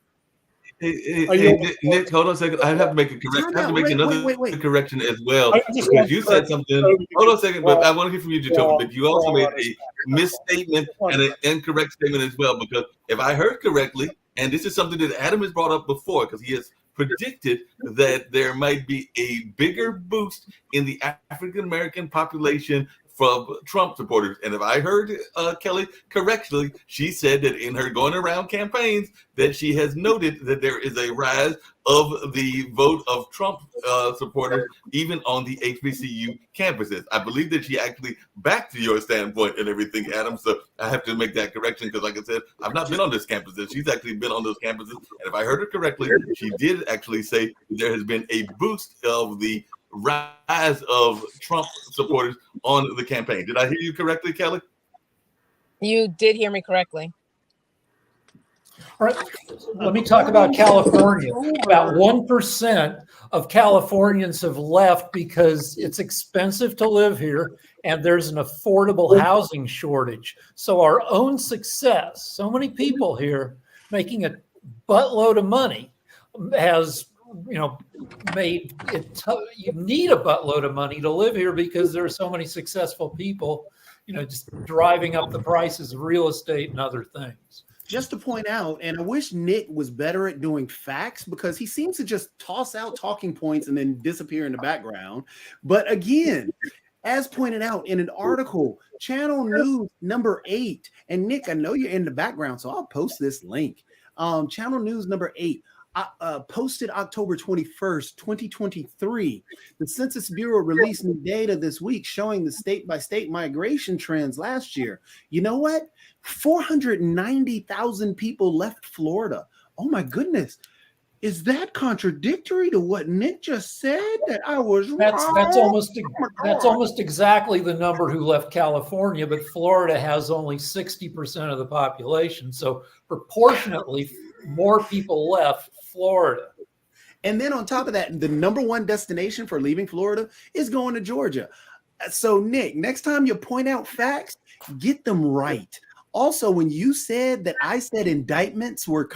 Hey, Nick, hold on a second. I have to make a correction. I have to make another correction as well. Because you said something. Hold on a second, but I want to hear from you, Jacoby. But you also made a misstatement and an incorrect statement as well. Because if I heard correctly, and this is something that Adam has brought up before, because he has predicted that there might be a bigger boost in the African American population from Trump supporters. And if I heard Kelly correctly, she said that in her going around campaigns that she has noted that there is a rise of the vote of Trump supporters, even on the HBCU campuses. I believe that she actually backed your standpoint and everything, Adam. So I have to make that correction because, like I said, I've not been on this campus. She's actually been on those campuses. And if I heard her correctly, she did actually say there has been a boost of the rise of Trump supporters on the campaign. Did I hear you correctly, Kelly? You did hear me correctly. All right, let me talk about California. About 1% of Californians have left because it's expensive to live here and there's an affordable housing shortage. So our own success, so many people here making a buttload of money has, made it you need a buttload of money to live here because there are so many successful people just driving up the prices of real estate and other things. Just to point out, and I wish Nick was better at doing facts because he seems to just toss out talking points and then disappear in the background. But again, as pointed out in an article, Channel News number 8, and Nick, I know you're in the background, so I'll post this link. Channel News number 8, posted October 21st, 2023. The Census Bureau released new data this week showing the state-by-state migration trends last year. You know what? 490,000 people left Florida. Oh my goodness. Is that contradictory to what Nick just said? That I was wrong? That's almost exactly the number who left California, but Florida has only 60% of the population. So proportionately, more people left Florida. And then on top of that, the number one destination for leaving Florida is going to Georgia. So Nick, next time you point out facts, get them right. Also, when you said that I said indictments were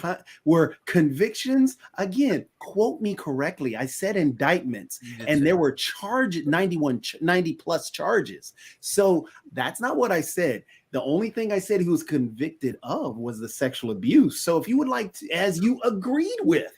convictions, again, quote me correctly. I said indictments, and there were 90 plus charges. So that's not what I said. The only thing I said he was convicted of was the sexual abuse. So if you would like to, as you agreed with,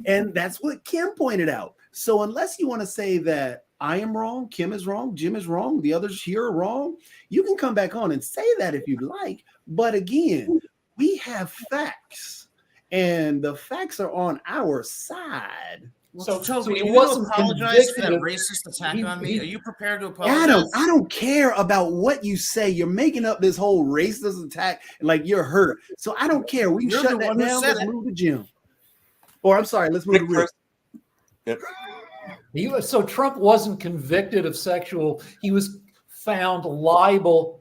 and that's what Kim pointed out. So unless you want to say that I am wrong, Kim is wrong, Jim is wrong, the others here are wrong, you can come back on and say that if you'd like. But again, we have facts, and the facts are on our side. So Toby, he you wasn't apologize for that convicted of- racist attack on me? Are you prepared to apologize? I don't care about what you say. You're making up this whole racist attack like you're hurt. So I don't care. We can You're shut the that one who down. said Let's it. move to Jim. Or I'm sorry, let's move to Rick. So Trump wasn't convicted of sexual. He was found liable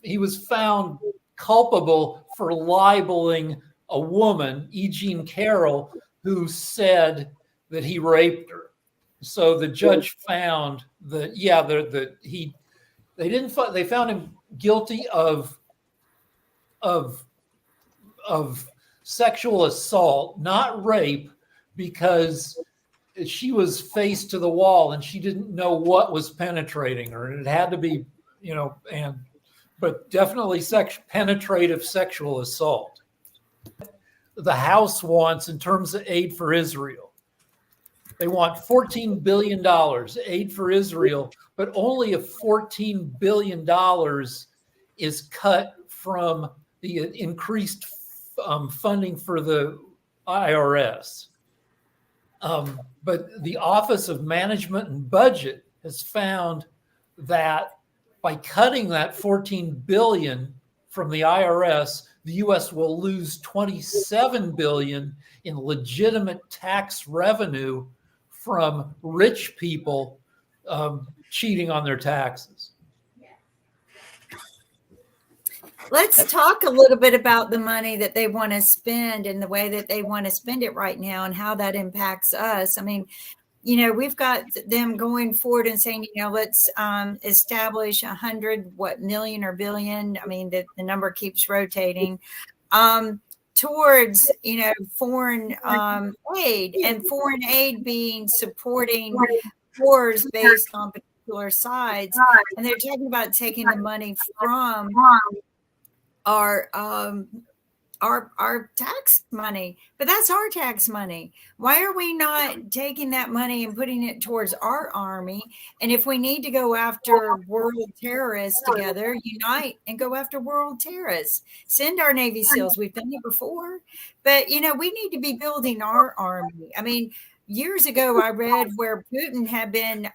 he was found culpable for libeling a woman, E. Jean Carroll, who said that he raped her. So the judge found that they found him guilty of sexual assault, not rape, because she was face to the wall and she didn't know what was penetrating her, and it had to be, but definitely penetrative sexual assault. The House wants, in terms of aid for Israel, they want $14 billion aid for Israel, but only if $14 billion is cut from the increased funding for the IRS. But the Office of Management and Budget has found that by cutting that $14 billion from the IRS, the U.S. will lose $27 billion in legitimate tax revenue from rich people cheating on their taxes. Let's talk a little bit about the money that they want to spend and the way that they want to spend it right now and how that impacts us. I mean, we've got them going forward and saying, let's establish 100 million or billion. I mean, the number keeps rotating towards, foreign aid, and foreign aid being supporting wars based on particular sides. And they're talking about taking the money from our tax money, but that's our tax money. Why are we not taking that money and putting it towards our army? And if we need to go after world terrorists together, unite and go after world terrorists. Send our Navy SEALs. We've done it before, but we need to be building our army. I mean, years ago, I read where Putin had been,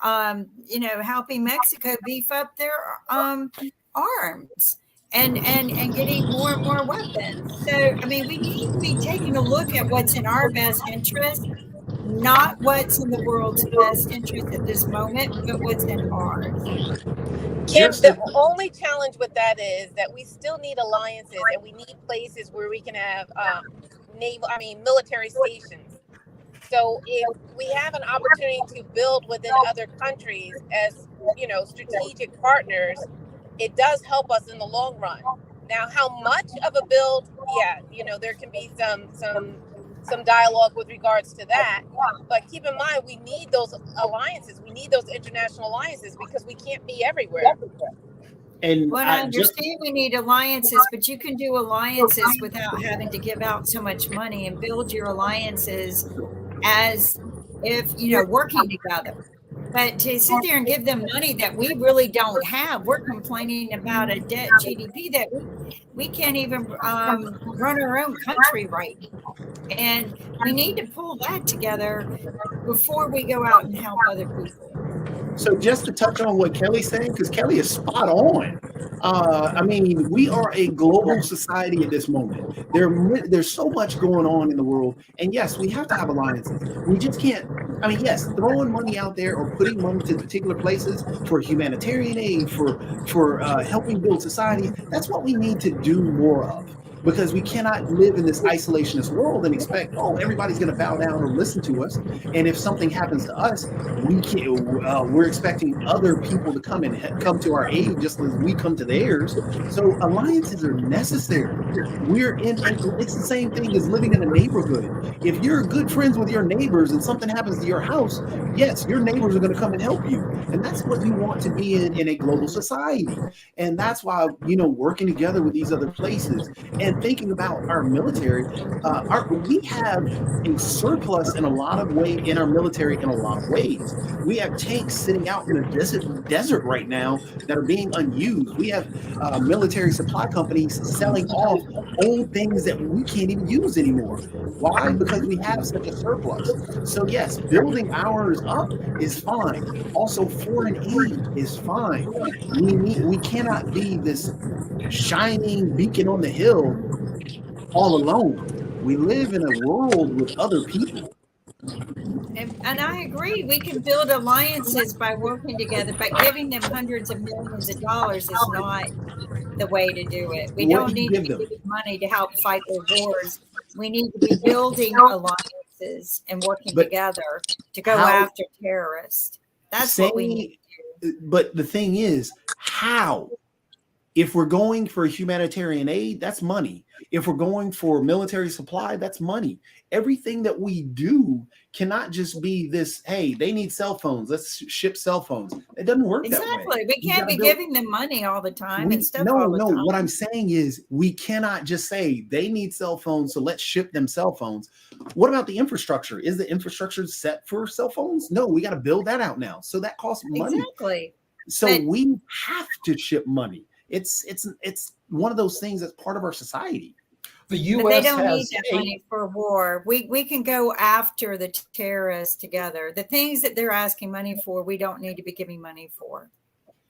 helping Mexico beef up their arms. And getting more and more weapons. So, I mean, we need to be taking a look at what's in our best interest, not what's in the world's best interest at this moment, but what's in ours. Kim, the only challenge with that is that we still need alliances, and we need places where we can have military stations. So if we have an opportunity to build within other countries as, strategic partners, it does help us in the long run. Now, how much of a build? Yeah, there can be some some dialogue with regards to that. But keep in mind, we need those alliances. We need those international alliances because we can't be everywhere. And Well, I understand we need alliances, but you can do alliances without having to give out so much money and build your alliances as if, working together. But to sit there and give them money that we really don't have, we're complaining about a debt GDP that we can't even run our own country right. And we need to pull that together before we go out and help other people. So just to touch on what Kelly's saying, because Kelly is spot on. I mean, we are a global society at this moment. There's so much going on in the world. And yes, we have to have alliances. We just can't, I mean, yes, throwing money out there or putting money to particular places for humanitarian aid, for helping build society, that's what we need to do more of. Because we cannot live in this isolationist world and expect, everybody's going to bow down or listen to us. And if something happens to us, we're expecting other people to come to our aid just as we come to theirs. So alliances are necessary. It's the same thing as living in a neighborhood. If you're good friends with your neighbors and something happens to your house, yes, your neighbors are going to come and help you. And that's what we want to be in a global society. And that's why, working together with these other places and thinking about our military, we have a surplus in a lot of ways in our military in a lot of ways. We have tanks sitting out in the desert right now that are being unused. We have military supply companies selling off old things that we can't even use anymore. Why? Because we have such a surplus. So yes, building ours up is fine. Also, foreign aid is fine. We cannot be this shining beacon on the hill all alone. We live in a world with other people. And I agree. We can build alliances by working together, but giving them hundreds of millions of dollars is not the way to do it. We don't need to be giving money to help fight their wars. We need to be building alliances and working together to go after terrorists. That's what we need to do. But the thing is, how? If we're going for humanitarian aid, that's money. If we're going for military supply, that's money. Everything that we do cannot just be this, hey, they need cell phones, let's ship cell phones. It doesn't work that way. Exactly. We can't be giving them money all the time and stuff all the time. What I'm saying is we cannot just say they need cell phones, so let's ship them cell phones. What about the infrastructure? Is the infrastructure set for cell phones? No, we got to build that out now. So that costs money. Exactly. So we have to ship money. It's one of those things that's part of our society. The U.S. But they don't need that money for war. We can go after the terrorists together. The things that they're asking money for, we don't need to be giving money for.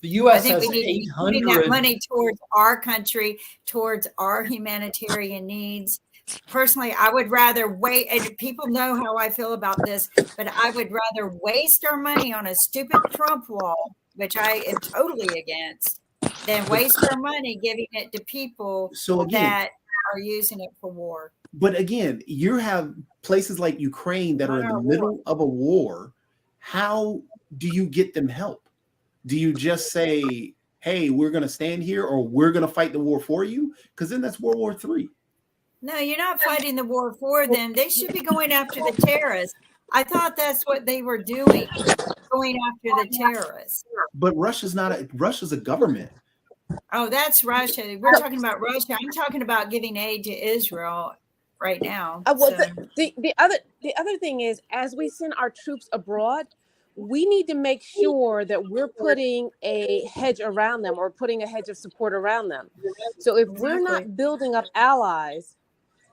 The U.S. I think has we need to be putting that money towards our country, towards our humanitarian needs. Personally, I would rather wait. And people know how I feel about this, but I would rather waste our money on a stupid Trump wall, which I am totally against, than waste our money giving it to people that are using it for war. But again, you have places like Ukraine that are in the middle of a war. How do you get them help? Do you just say, hey, we're going to stand here or we're going to fight the war for you? Because then that's World War III. No, you're not fighting the war for them. They should be going after the terrorists. I thought that's what they were doing, going after the terrorists. But Russia's a government. Oh, that's Russia. We're talking about Russia. I'm talking about giving aid to Israel right now. The other thing is, as we send our troops abroad, we need to make sure that we're putting a hedge around them or putting a hedge of support around them. So if we're not building up allies,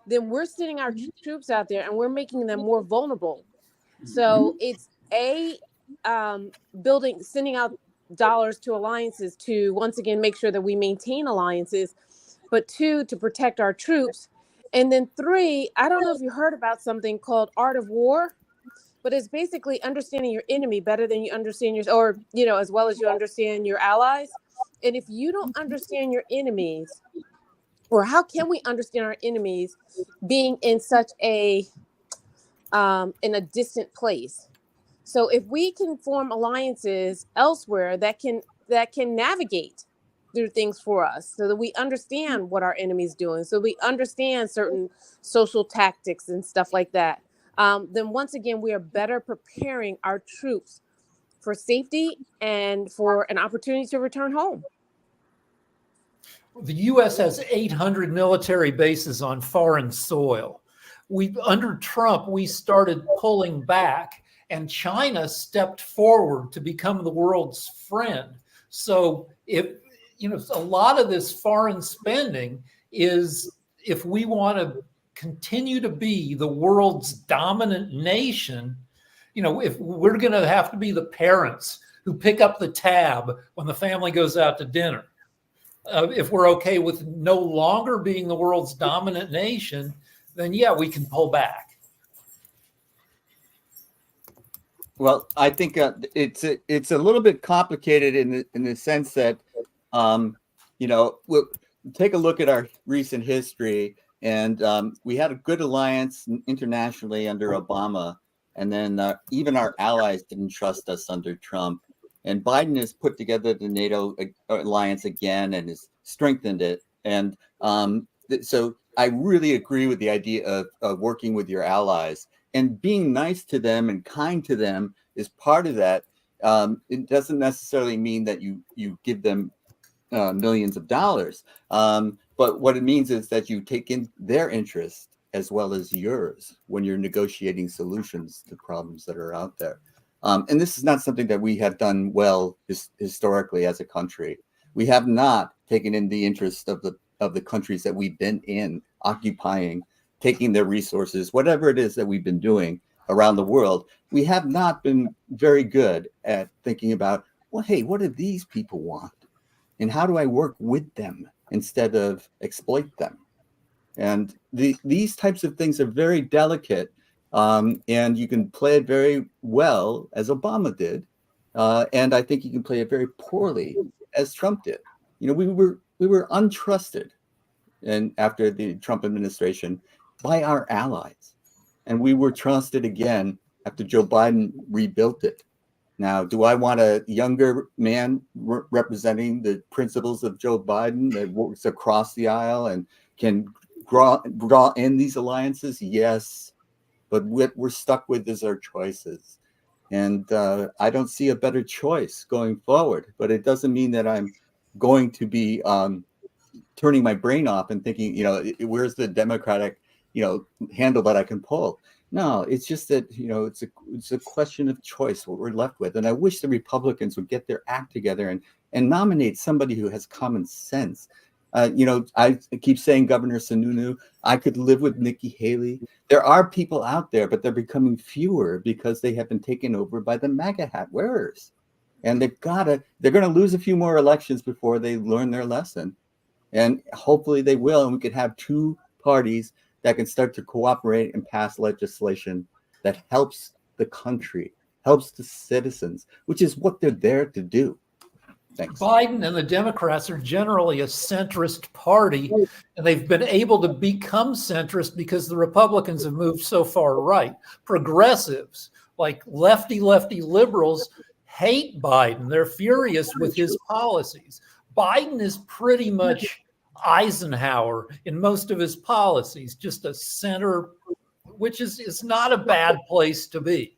then we're sending our troops out there and we're making them more vulnerable. So it's sending out dollars to alliances to once again make sure that we maintain alliances, but 2, to protect our troops. And then 3, I don't know if you heard about something called Art of War, but it's basically understanding your enemy better than you understand as well as you understand your allies. And if you don't understand your enemies, or how can we understand our enemies being in such in a distant place? So if we can form alliances elsewhere that can navigate through things for us so that we understand what our enemy's doing, so we understand certain social tactics and stuff like that, then once again, we are better preparing our troops for safety and for an opportunity to return home. The U.S. has 800 military bases on foreign soil. Under Trump, we started pulling back, and China stepped forward to become the world's friend. So a lot of this foreign spending is, if we want to continue to be the world's dominant nation, if we're going to have to be the parents who pick up the tab when the family goes out to dinner, if we're okay with no longer being the world's dominant nation, then yeah, we can pull back. Well, I think it's a little bit complicated in the sense that we'll take a look at our recent history, and we had a good alliance internationally under Obama, and then even our allies didn't trust us under Trump. And Biden has put together the NATO alliance again and has strengthened it. And so I really agree with the idea of working with your allies, and being nice to them and kind to them is part of that. It doesn't necessarily mean that you give them millions of dollars. But what it means is that you take in their interest as well as yours when you're negotiating solutions to problems that are out there. And this is not something that we have done well historically as a country. We have not taken in the interest of the countries that we've been in, occupying, taking their resources, whatever it is that we've been doing around the world. We have not been very good at thinking about, well, hey, what do these people want? And how do I work with them instead of exploit them? And these types of things are very delicate. And you can play it very well, as Obama did. And I think you can play it very poorly, as Trump did. We were untrusted, and after the Trump administration, by our allies. And we were trusted again after Joe Biden rebuilt it. Now, do I want a younger man representing the principles of Joe Biden that works across the aisle and can draw in these alliances? Yes. But what we're stuck with is our choices. And I don't see a better choice going forward. But it doesn't mean that I'm going to be turning my brain off and thinking, where's the Democratic, handle that I can pull. No, it's just that, it's a question of choice, what we're left with. And I wish the Republicans would get their act together and nominate somebody who has common sense. I keep saying Governor Sununu. I could live with Nikki Haley. There are people out there, but they're becoming fewer because they have been taken over by the MAGA hat wearers. And they're going to lose a few more elections before they learn their lesson. And hopefully they will. And we could have two parties that can start to cooperate and pass legislation that helps the country, helps the citizens, which is what they're there to do. Thanks. Biden and the Democrats are generally a centrist party, and they've been able to become centrist because the Republicans have moved so far right. Progressives, like lefty liberals, hate Biden. They're furious with his policies. Biden is pretty much Eisenhower in most of his policies, just a center, which is not a bad place to be.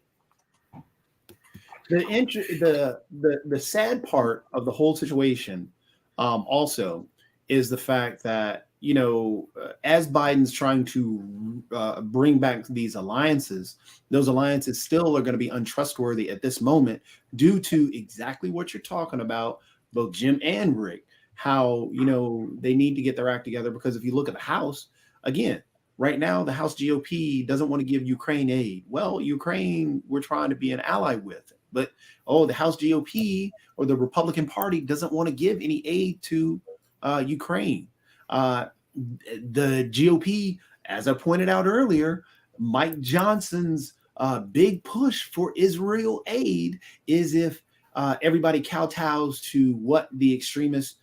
The sad part of the whole situation also is the fact that, as Biden's trying to bring back these alliances, those alliances still are going to be untrustworthy at this moment due to exactly what you're talking about, both Jim and Rick, how, they need to get their act together. Because if you look at the House, again, right now, the House GOP doesn't want to give Ukraine aid. Well, Ukraine, we're trying to be an ally with. But, the House GOP or the Republican Party doesn't want to give any aid to Ukraine. The GOP, as I pointed out earlier, Mike Johnson's big push for Israel aid is if everybody kowtows to what the extremists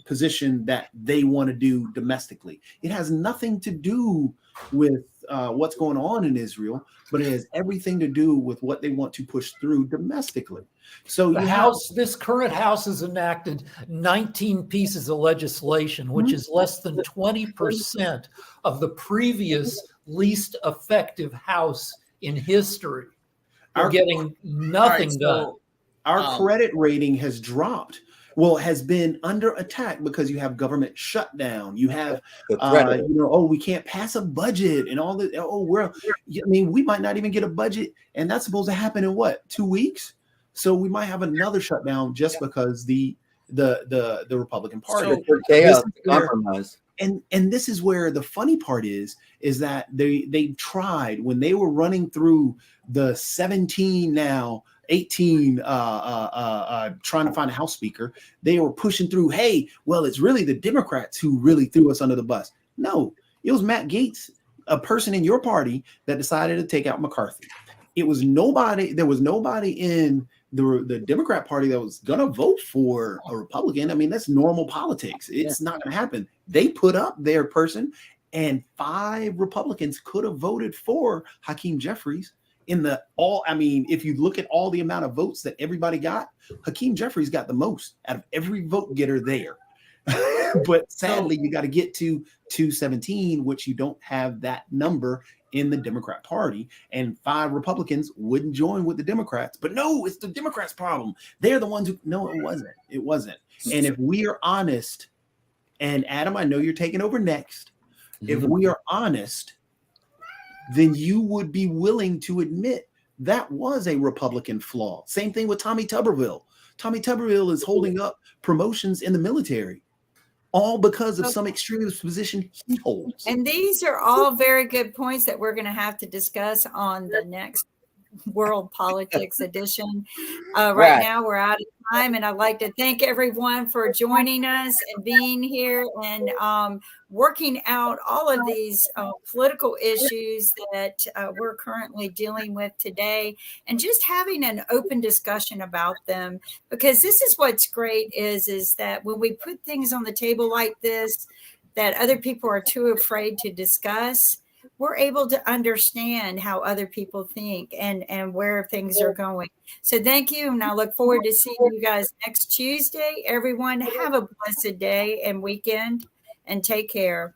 position that they want to do domestically. It has nothing to do with what's going on in Israel, but it has everything to do with what they want to push through domestically. So This current House has enacted 19 pieces of legislation, which is less than 20% of the previous least effective House in history. We're getting nothing done. Our credit rating has dropped. Well, has been under attack because you have government shutdown. You have, we can't pass a budget and all that. We might not even get a budget, and that's supposed to happen in what, 2 weeks? So we might have another shutdown just because the Republican Party. Chaos, compromise. And this is where the funny part is that they tried when they were running through the 18 trying to find a House Speaker. They were pushing through, hey, well, it's really the Democrats who really threw us under the bus. No, it was Matt Gaetz, a person in your party, that decided to take out McCarthy. It was nobody. There was nobody in the Democrat Party that was going to vote for a Republican. I mean, that's normal politics. It's not going to happen. They put up their person, and 5 Republicans could have voted for Hakeem Jeffries. If you look at all the amount of votes that everybody got, Hakeem Jeffries got the most out of every vote getter there. But sadly, you got to get to 217, which you don't have that number in the Democrat Party, and 5 Republicans wouldn't join with the Democrats. But no, it's the Democrats' problem. They're the ones who, no, it wasn't. And if we are honest, and Adam, I know you're taking over next. If we are honest, then you would be willing to admit that was a Republican flaw. Same thing with Tommy Tuberville. Tommy Tuberville is holding up promotions in the military, all because of some extremist position he holds. And these are all very good points that we're going to have to discuss on the next World Politics edition. Right now, we're out of time, and I'd like to thank everyone for joining us and being here and working out all of these political issues that we're currently dealing with today, and just having an open discussion about them. Because this is what's great is that when we put things on the table like this that other people are too afraid to discuss, we're able to understand how other people think and where things are going. So thank you. And I look forward to seeing you guys next Tuesday. Everyone, have a blessed day and weekend, and take care.